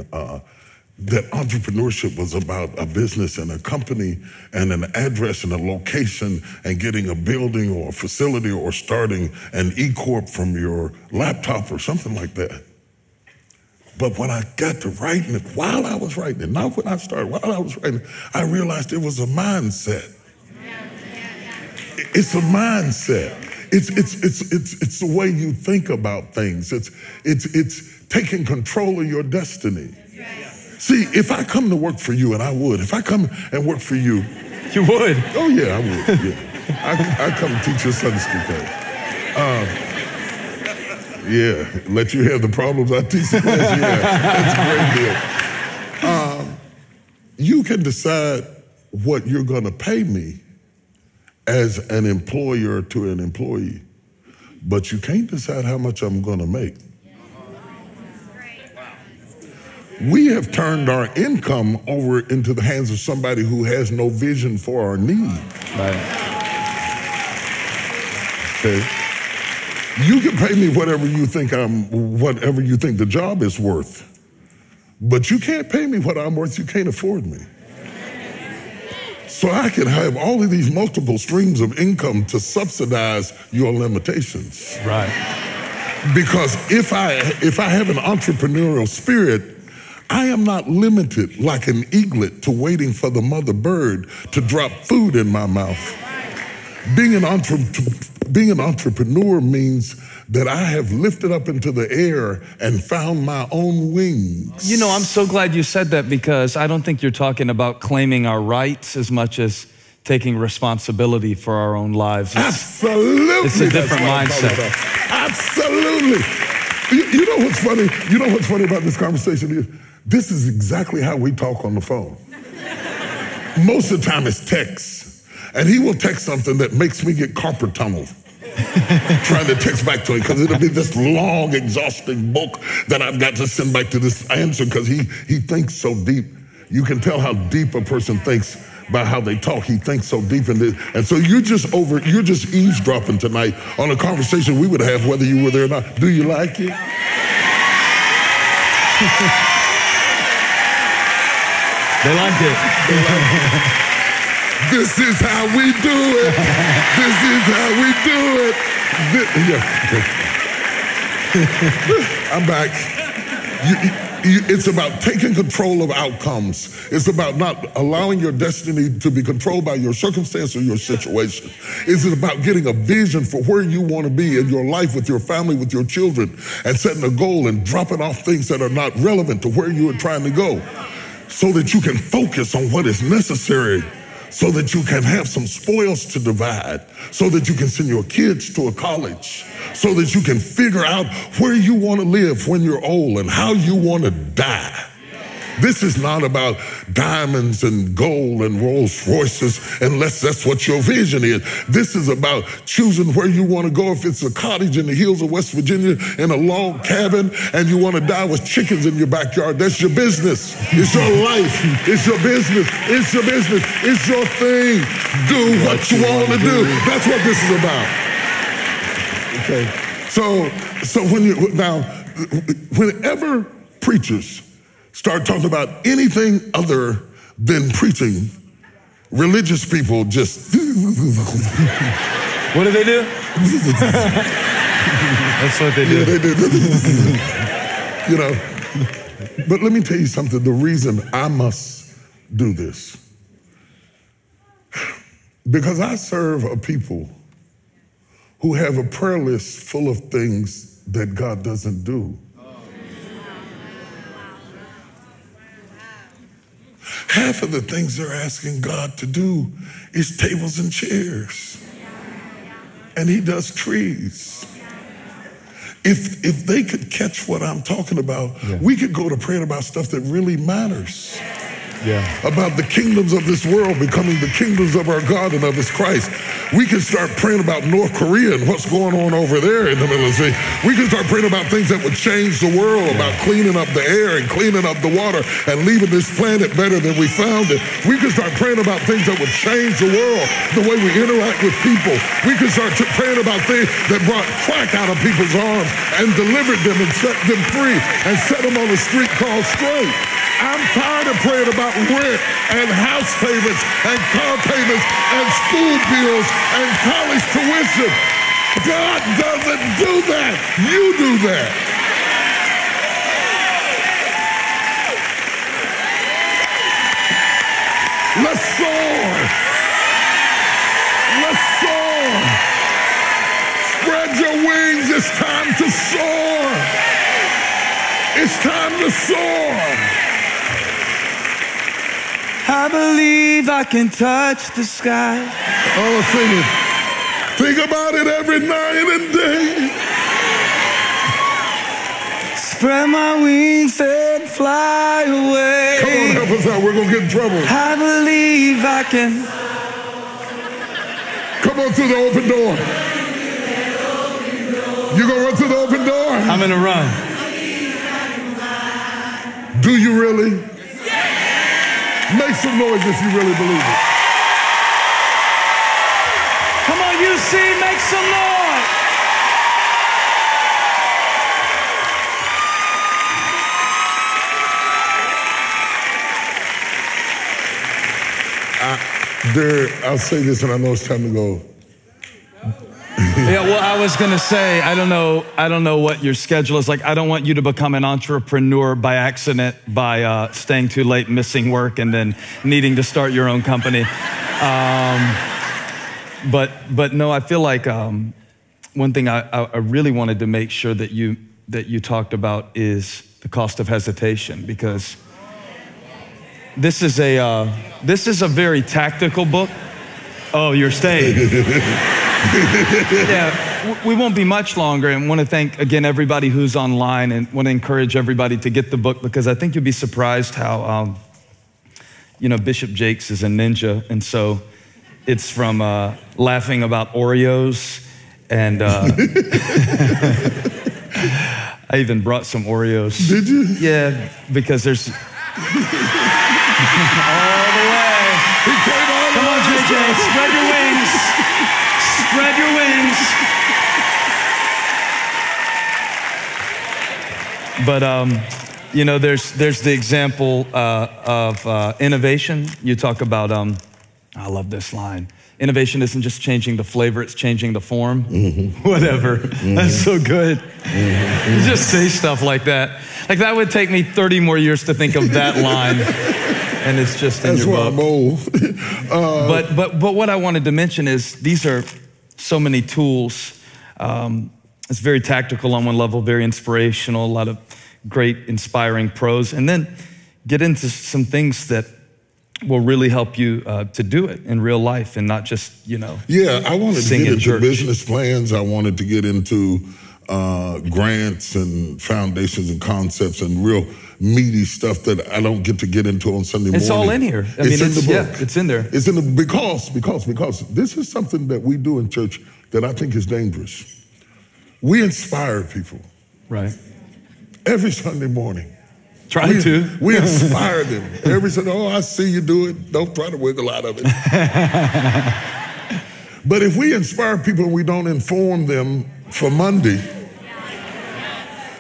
that entrepreneurship was about a business and a company and an address and a location and getting a building or a facility or starting an E-Corp from your laptop or something like that. But when I got to writing it, while I was writing it, not when I started, while I was writing it, I realized it was a mindset. It's a mindset. It's the way you think about things. It's taking control of your destiny. See, if I come to work for you, and I would, if I come and work for you. You would? Oh yeah, I would, yeah. I come teach your Sunday school class. Yeah, let you have the problems I teach the class, yeah, that's a great deal. You can decide what you're gonna pay me as an employer to an employee, but you can't decide how much I'm gonna make. We have turned our income over into the hands of somebody who has no vision for our need. Right. Okay. You can pay me whatever you think the job is worth, but you can't pay me what I'm worth. You can't afford me. So I can have all of these multiple streams of income to subsidize your limitations. Right. Because if I have an entrepreneurial spirit, I am not limited like an eaglet to waiting for the mother bird to drop food in my mouth. Being an entrepreneur means that I have lifted up into the air and found my own wings. You know, I'm so glad you said that, because I don't think you're talking about claiming our rights as much as taking responsibility for our own lives. Absolutely. It's a different mindset. Absolutely. You know what's funny? You know what's funny about this conversation is this is exactly how we talk on the phone. Most of the time it's text. And he will text something that makes me get carpal tunnel trying to text back to him, because it'll be this long, exhausting book that I've got to send back to this answer, because he thinks so deep. You can tell how deep a person thinks by how they talk. He thinks so deep in this. And so you're just eavesdropping tonight on a conversation we would have whether you were there or not. Do you like it? They liked it. This is how we do it. This is how we do it. I'm back. It's about taking control of outcomes. It's about not allowing your destiny to be controlled by your circumstance or your situation. It's about getting a vision for where you want to be in your life, with your family, with your children, and setting a goal and dropping off things that are not relevant to where you are trying to go, so that you can focus on what is necessary, so that you can have some spoils to divide, so that you can send your kids to a college, so that you can figure out where you want to live when you're old and how you want to die. This is not about diamonds and gold and Rolls Royces, unless that's what your vision is. This is about choosing where you want to go. If it's a cottage in the hills of West Virginia in a log cabin and you want to die with chickens in your backyard, that's your business. It's your life. It's your business. It's your business. It's your thing. Do what you want to do. That's what this is about. Okay. So whenever preachers start talking about anything other than preaching, religious people just what do they do? That's what they do. Yeah, they do. You know, but let me tell you something. The reason I must do this, because I serve a people who have a prayer list full of things that God doesn't do. Half of the things they're asking God to do is tables and chairs. And he does trees. If they could catch what I'm talking about, we could go to praying about stuff that really matters. About the kingdoms of this world becoming the kingdoms of our God and of his Christ. We can start praying about North Korea and what's going on over there in the middle of the sea. We can start praying about things that would change the world, about cleaning up the air and cleaning up the water and leaving this planet better than we found it. We can start praying about things that would change the world, the way we interact with people. We can start praying about things that brought crack out of people's arms and delivered them and set them free and set them on a street called straight. I'm tired of praying about rent and house payments and car payments and school bills and college tuition. God doesn't do that. You do that. Let's soar. Let's soar. Spread your wings. It's time to soar. It's time to soar. I believe I can touch the sky. Oh, sing it. Think about it every night and day. Spread my wings and fly away. Come on, help us out. We're going to get in trouble. I believe I can. Come on through the open door. You going to run through the open door? I'm going to run. Do you really? Make some noise if you really believe it. Come on, UC, make some noise. I'll say this and I know it's time to go. Yeah, well, I was gonna say, I don't know what your schedule is like. I don't want you to become an entrepreneur by accident by staying too late, missing work, and then needing to start your own company. But no, I feel like one thing I really wanted to make sure that you talked about is the cost of hesitation, because this is a very tactical book. Oh, you're staying. Yeah, we won't be much longer, and want to thank again everybody who's online, and want to encourage everybody to get the book, because I think you'll be surprised how Bishop Jakes is a ninja, and so it's from laughing about Oreos, and I even brought some Oreos. Did you? Yeah, because there's all the way. Come on, JJ, spread your wings. Spread your wings. But there's the example of innovation. You talk about I love this line. Innovation isn't just changing the flavor, it's changing the form. Mm-hmm. Whatever. Mm-hmm. That's so good. Mm-hmm. Just say stuff like that. Like that would take me 30 more years to think of that line. And it's just in your book. But what I wanted to mention is these are so many tools. It's very tactical on one level, very inspirational, a lot of great inspiring prose. And then get into some things that will really help you to do it in real life and not just, Yeah, I wanted to get into business plans. I wanted to get into grants and foundations and concepts and real meaty stuff that I don't get to get into on Sunday morning. It's all in here. I mean, it's in the book. Yeah, it's in there. It's in the, because this is something that we do in church that I think is dangerous. We inspire people. Right. Every Sunday morning. We inspire them. Every Sunday, oh, I see you do it. Don't try to wiggle out of it. But if we inspire people and we don't inform them for Monday,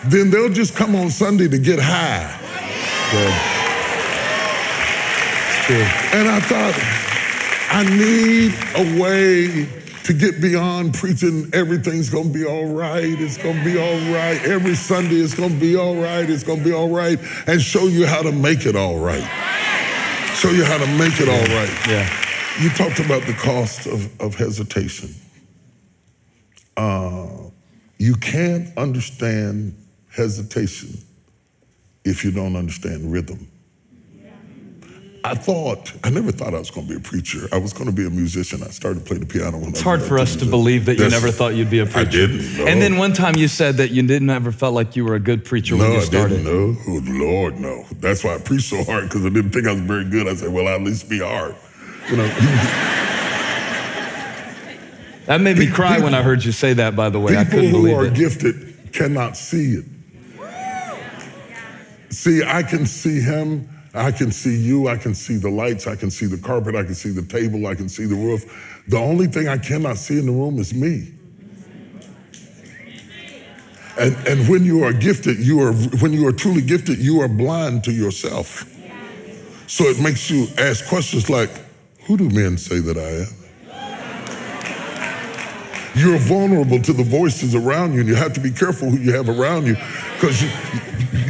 then they'll just come on Sunday to get high. Good. It's true. And I thought, I need a way to get beyond preaching everything's gonna be all right, it's gonna be all right. Every Sunday it's gonna be all right, it's gonna be all right, and show you how to make it all right. Show you how to make it all right. Yeah. You talked about the cost of hesitation. You can't understand hesitation if you don't understand rhythm. I never thought I was going to be a preacher. I was going to be a musician. I started playing the piano when It's hard for us to believe that you never thought you'd be a preacher. I didn't, no. And then one time you said that you didn't ever felt like you were a good preacher when you started. No, I didn't, no. Oh, Lord, no. That's why I preached so hard, because I didn't think I was very good. I said, well, I'll at least be hard. You know. That made me cry when I heard you say that, by the way. I couldn't believe it. People who are gifted cannot see it. See, I can see him. I can see you, I can see the lights, I can see the carpet, I can see the table, I can see the roof. The only thing I cannot see in the room is me. And when you are gifted, when you are truly gifted, you are blind to yourself. So it makes you ask questions like, who do men say that I am? You're vulnerable to the voices around you, and you have to be careful who you have around you, because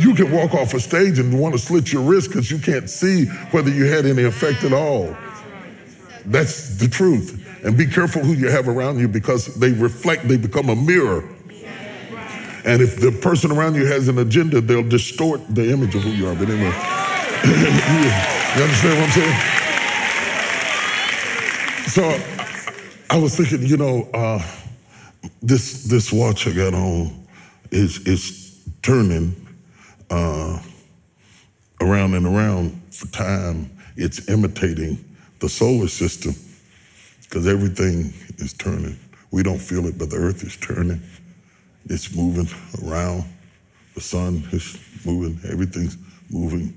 you can walk off a stage and want to slit your wrist because you can't see whether you had any effect at all. That's the truth. And be careful who you have around you, because they reflect, they become a mirror. And if the person around you has an agenda, they'll distort the image of who you are. But anyway, you understand what I'm saying? So I was thinking, you know, this watch I got on is turning around and around for time. It's imitating the solar system, because everything is turning. We don't feel it, but the earth is turning. It's moving around. The sun is moving. Everything's moving.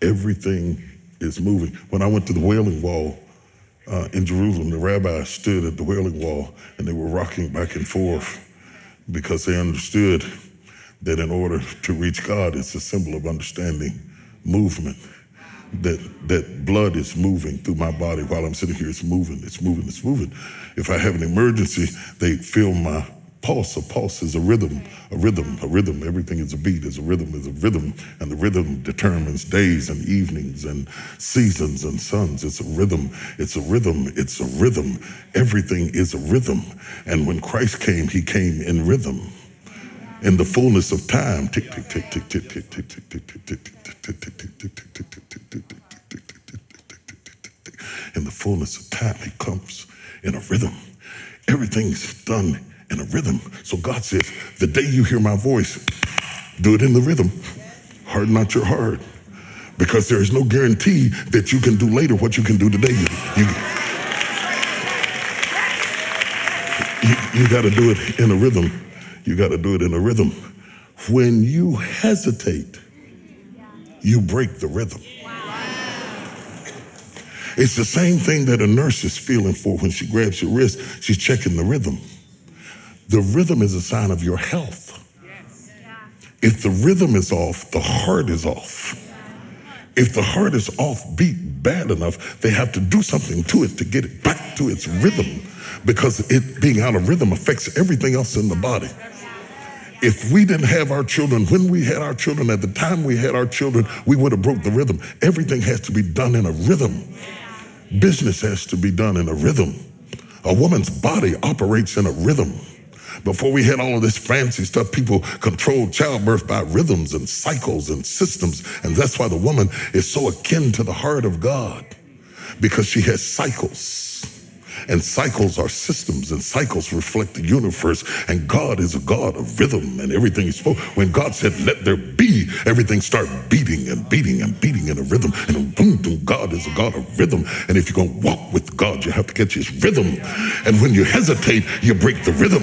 Everything is moving. When I went to the Wailing Wall in Jerusalem, the rabbis stood at the Wailing Wall and they were rocking back and forth, because they understood that in order to reach God, it's a symbol of understanding movement. That blood is moving through my body while I'm sitting here. It's moving, it's moving, it's moving. If I have an emergency, they feel my pulse. A pulse is a rhythm, a rhythm, a rhythm. Everything is a beat, is a rhythm, and the rhythm determines days and evenings and seasons and suns. It's a rhythm, it's a rhythm, it's a rhythm. Everything is a rhythm. And when Christ came, he came in rhythm. In the fullness of time, tick, tick, tick, tick, tick, tick, tick, tick, tick, tick, tick, tick, tick, tick, tick, tick, tick, tick, tick. In the fullness of time, he comes in a rhythm. Everything's done in a rhythm. So God says, the day you hear my voice, do it in the rhythm. Harden not your heart, because there is no guarantee that you can do later what you can do today. You got to do it in a rhythm. You got to do it in a rhythm. When you hesitate, you break the rhythm. It's the same thing that a nurse is feeling for when she grabs your wrist. She's checking the rhythm. The rhythm is a sign of your health. If the rhythm is off, the heart is off. If the heart is off beat bad enough, they have to do something to it to get it back to its rhythm, because it being out of rhythm affects everything else in the body. If we didn't have our children, when we had our children, at the time we had our children, we would have broke the rhythm. Everything has to be done in a rhythm. Business has to be done in a rhythm. A woman's body operates in a rhythm. Before we had all of this fancy stuff, people controlled childbirth by rhythms and cycles and systems. And that's why the woman is so akin to the heart of God, because she has cycles. And cycles are systems, and cycles reflect the universe. And God is a God of rhythm, and everything is spoken. When God said, let there be, everything started beating and beating and beating in a rhythm. And boom, boom, God is a God of rhythm. And if you're going to walk with God, you have to catch his rhythm. And when you hesitate, you break the rhythm.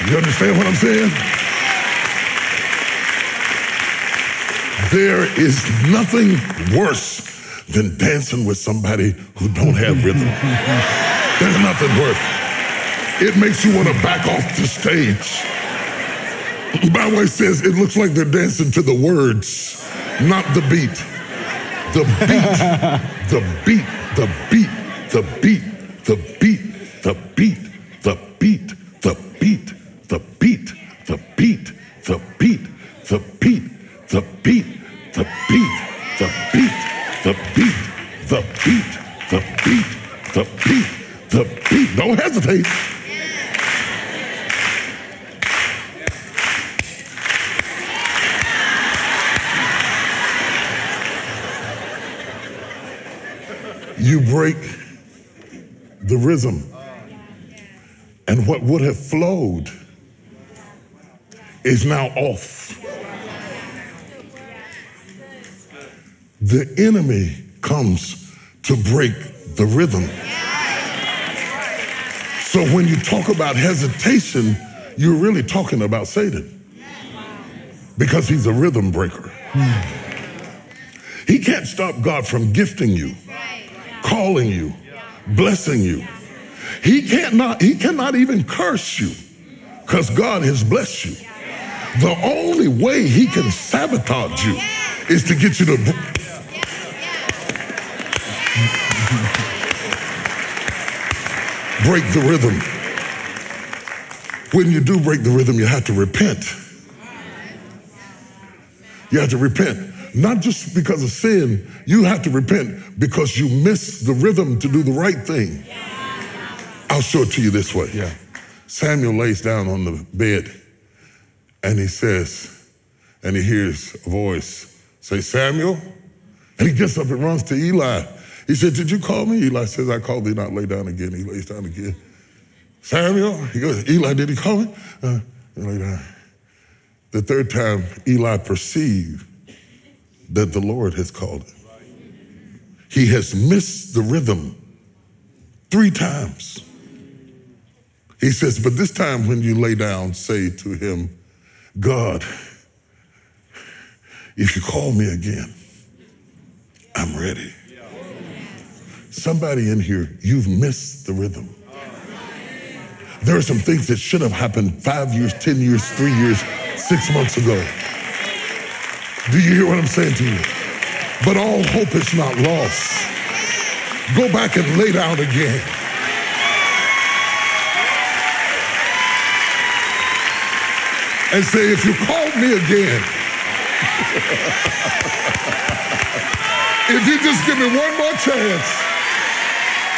You understand what I'm saying? There is nothing worse than dancing with somebody who don't have rhythm. There's nothing worse. It makes you want to back off the stage. The Bible says it looks like they're dancing to the words, not the beat. The beat, the beat, the beat, the beat, the beat, the beat, the beat, the beat, the beat, the beat, the beat, the beat, the beat, the beat, the beat, the beat, the beat, the beat, the beat, the beat. Don't hesitate. You break the rhythm, and what would have flowed is now off. The enemy comes to break the rhythm. So when you talk about hesitation, you're really talking about Satan, because he's a rhythm breaker. He can't stop God from gifting you, calling you, blessing you. He cannot even curse you, because God has blessed you. The only way he can sabotage you is to get you to break the rhythm. When you do break the rhythm, you have to repent. You have to repent. Not just because of sin, you have to repent because you missed the rhythm to do the right thing. I'll show it to you this way. Yeah. Samuel lays down on the bed and he says, and he hears a voice say, Samuel? And he gets up and runs to Eli. He said, did you call me? Eli says, I called thee not, lay down again. He lays down again. Samuel? He goes, Eli, did he call me? Lay down. The third time, Eli perceived that the Lord has called him. He has missed the rhythm 3 times. He says, but this time when you lay down, say to him, God, if you call me again, I'm ready. Somebody in here, you've missed the rhythm. There are some things that should have happened 5 years, 10 years, 3 years, 6 months ago. Do you hear what I'm saying to you? But all hope is not lost. Go back and lay down again. And say, if you call me again, if you just give me one more chance,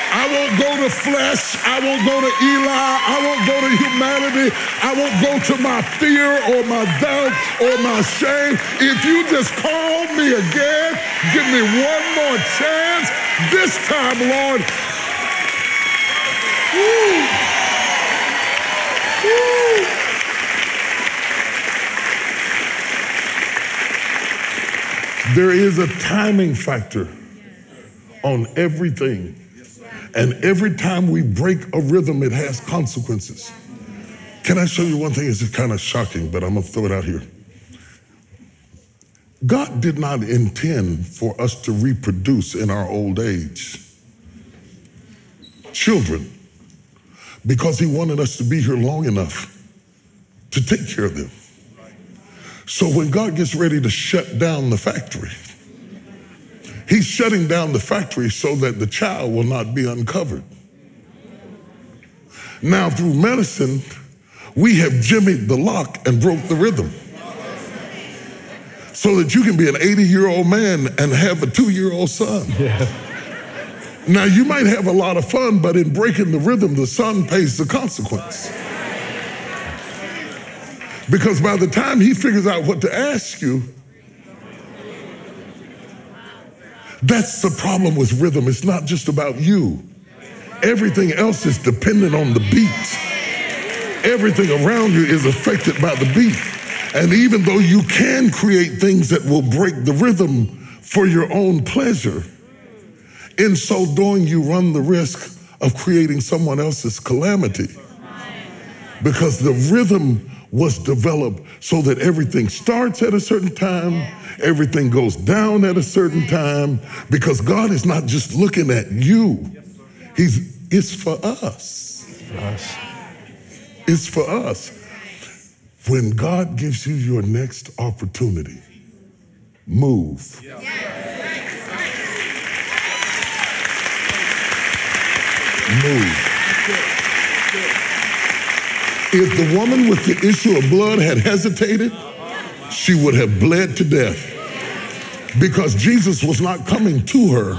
I won't go to flesh, I won't go to Eli, I won't go to humanity, I won't go to my fear or my doubt or my shame. If you just call me again, give me one more chance, this time, Lord. Woo. Woo. There is a timing factor on everything. And every time we break a rhythm, it has consequences. Can I show you one thing? It's just kind of shocking, but I'm going to throw it out here. God did not intend for us to reproduce in our old age children, because he wanted us to be here long enough to take care of them. So when God gets ready to shut down the factory, he's shutting down the factory so that the child will not be uncovered. Now, through medicine, we have jimmied the lock and broke the rhythm, so that you can be an 80-year-old man and have a 2-year-old son. Yeah. Now, you might have a lot of fun, but in breaking the rhythm, the son pays the consequence. Because by the time he figures out what to ask you, That's the problem with rhythm. It's not just about you. Everything else is dependent on the beat. Everything around you is affected by the beat. And even though you can create things that will break the rhythm for your own pleasure, in so doing, you run the risk of creating someone else's calamity. Because the rhythm was developed so that everything starts at a certain time, everything goes down at a certain time, because God is not just looking at you. It's for us. It's for us. When God gives you your next opportunity, move. Move. If the woman with the issue of blood had hesitated, she would have bled to death, because Jesus was not coming to her.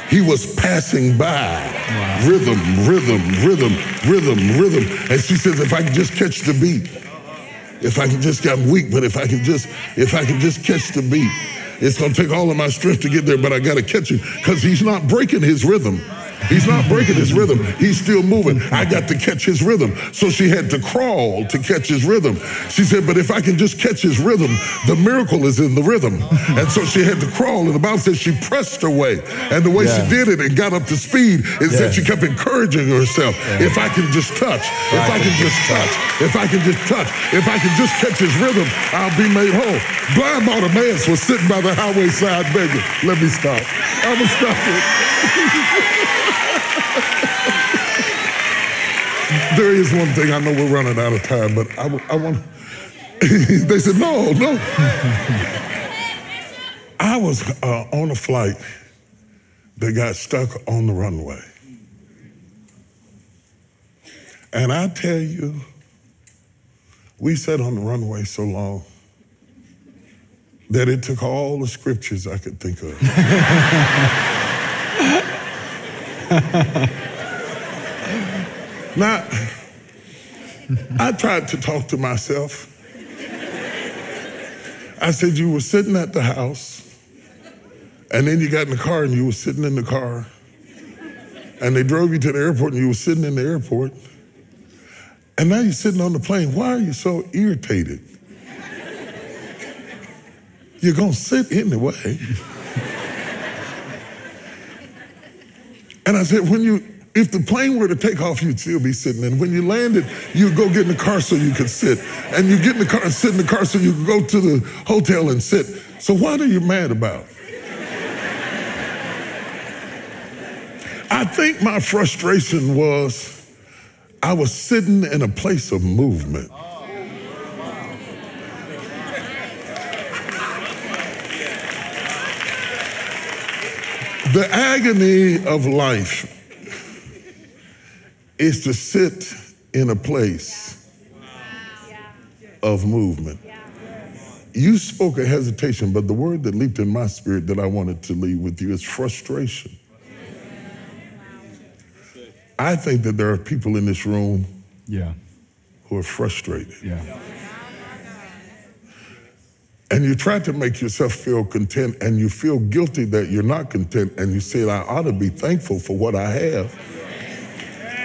He was passing by. Wow. Rhythm, rhythm, rhythm, rhythm, rhythm. And she says, if I can just catch the beat, if I can just, I'm weak, but if I can just catch the beat, it's gonna take all of my strength to get there, but I gotta catch him, because he's not breaking his rhythm. He's not breaking his rhythm. He's still moving. I got to catch his rhythm. So she had to crawl to catch his rhythm. She said, but if I can just catch his rhythm, the miracle is in the rhythm. And so she had to crawl. And the Bible says she pressed her way. And the way she did it and got up to speed is that she kept encouraging herself. If I can just touch, if I can just touch, if I can just touch, if I can just catch his rhythm, I'll be made whole. Blind Bartimaeus was sitting by the highway side begging. Let me stop. I'm going to stop it. There is one thing, I know we're running out of time, but I want, they said, no. I was on a flight that got stuck on the runway. And I tell you, we sat on the runway so long that it took all the scriptures I could think of. Now, I tried to talk to myself. I said, you were sitting at the house, and then you got in the car and you were sitting in the car, and they drove you to the airport and you were sitting in the airport, and now you're sitting on the plane. Why are you so irritated? You're gonna sit anyway. And I said, if the plane were to take off, you'd still be sitting. And when you landed, you'd go get in the car so you could sit. And you get in the car and sit in the car so you could go to the hotel and sit. So what are you mad about? I think my frustration was I was sitting in a place of movement. The agony of life is to sit in a place of movement. You spoke of hesitation, but the word that leaped in my spirit that I wanted to leave with you is frustration. I think that there are people in this room who are frustrated. And you try to make yourself feel content, and you feel guilty that you're not content, and you say, I ought to be thankful for what I have.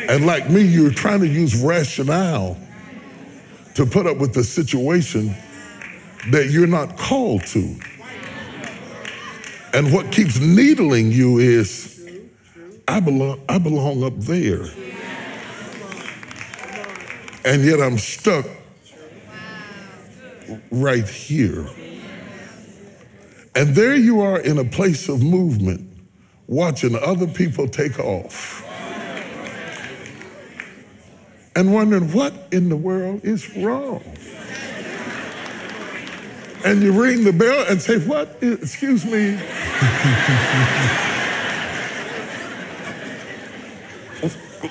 And like me, you're trying to use rationale to put up with the situation that you're not called to. And what keeps needling you is, I belong up there. And yet I'm stuck right here. And there you are in a place of movement, watching other people take off. And wondering what in the world is wrong. And you ring the bell and say, excuse me.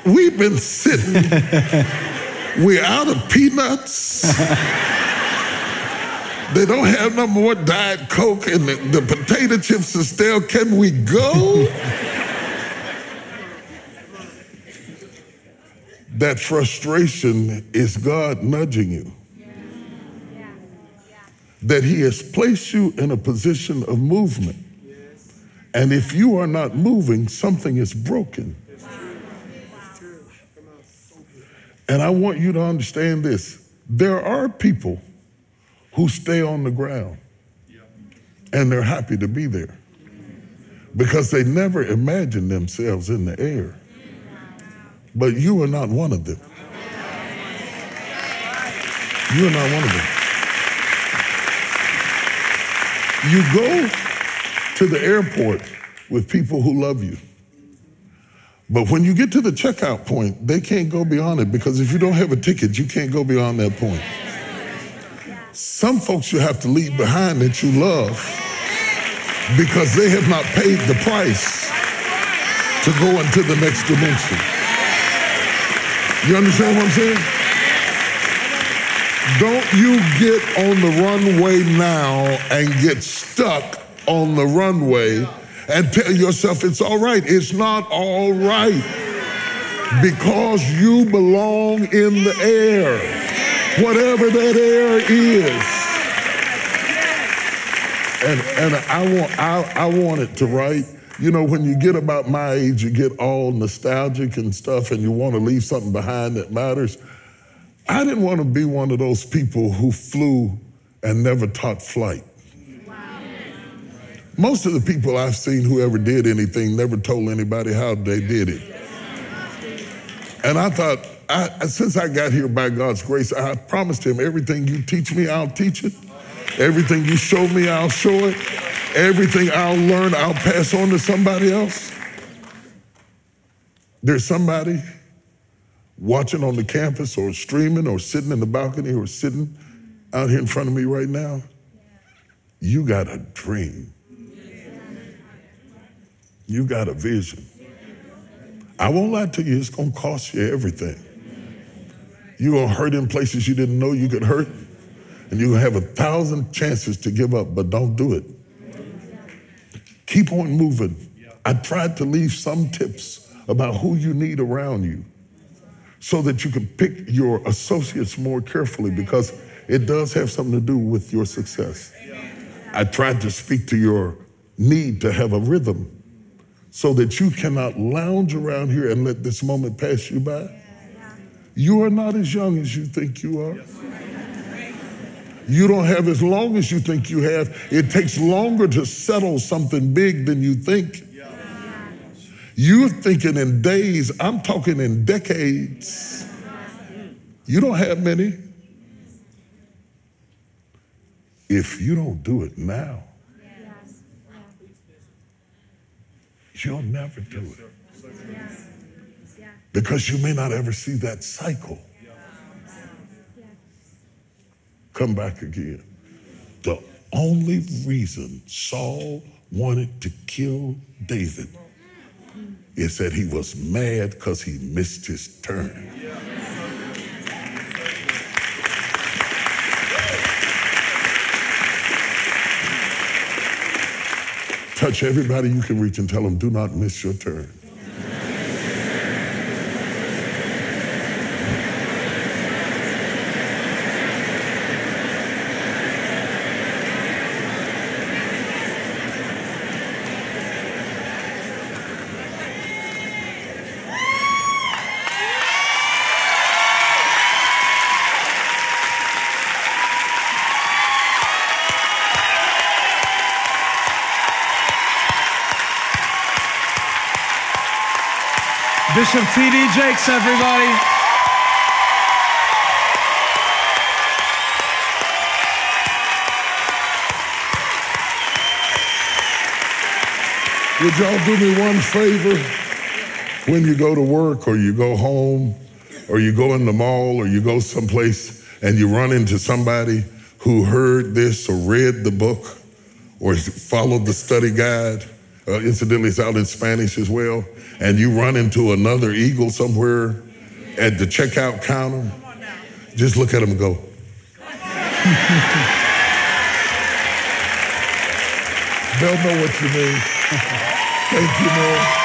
We've been sitting, we're out of peanuts. They don't have no more Diet Coke, and the potato chips are stale. Can we go? That frustration is God nudging you. That he has placed you in a position of movement. And if you are not moving, something is broken. And I want you to understand this. There are people who stay on the ground and they're happy to be there because they never imagined themselves in the air. But you are not one of them. You are not one of them. You go to the airport with people who love you. But when you get to the checkout point, they can't go beyond it because if you don't have a ticket, you can't go beyond that point. Some folks you have to leave behind that you love because they have not paid the price to go into the next dimension. You understand what I'm saying? Don't you get on the runway now and get stuck on the runway and tell yourself it's all right. It's not all right because you belong in the air, whatever that air is. And I want it to, right? You know, when you get about my age, you get all nostalgic and stuff and you want to leave something behind that matters. I didn't want to be one of those people who flew and never taught flight. Most of the people I've seen who ever did anything never told anybody how they did it. And I thought, since I got here by God's grace, I promised him everything you teach me, I'll teach it. Everything you show me, I'll show it. Everything I'll learn, I'll pass on to somebody else. There's somebody watching on the campus or streaming or sitting in the balcony or sitting out here in front of me right now. You got a dream. You got a vision. I won't lie to you, it's gonna cost you everything. You're gonna hurt in places you didn't know you could hurt, and you're gonna have 1,000 chances to give up, but don't do it. Keep on moving. I tried to leave some tips about who you need around you so that you can pick your associates more carefully because it does have something to do with your success. I tried to speak to your need to have a rhythm so that you cannot lounge around here and let this moment pass you by. You are not as young as you think you are. You don't have as long as you think you have. It takes longer to settle something big than you think. You're thinking in days, I'm talking in decades. You don't have many. If you don't do it now, you'll never do it. Because you may not ever see that cycle come back again. The only reason Saul wanted to kill David is that he was mad because he missed his turn. Touch everybody you can reach and tell them, do not miss your turn. Bishop T.D. Jakes, everybody. Would y'all do me one favor? When you go to work or you go home or you go in the mall or you go someplace and you run into somebody who heard this or read the book or followed the study guide, incidentally it's out in Spanish as well, and you run into another eagle somewhere at the checkout counter, just look at them and go. They'll know what you mean. Thank you, man.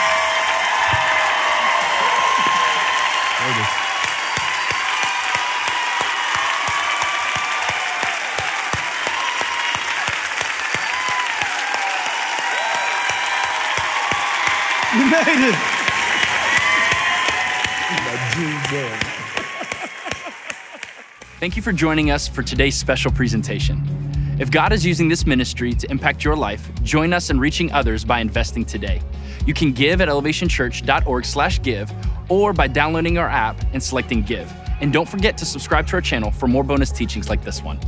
You made it. My dream done. Thank you for joining us for today's special presentation. If God is using this ministry to impact your life, join us in reaching others by investing today. You can give at elevationchurch.org/give or by downloading our app and selecting Give. And don't forget to subscribe to our channel for more bonus teachings like this one.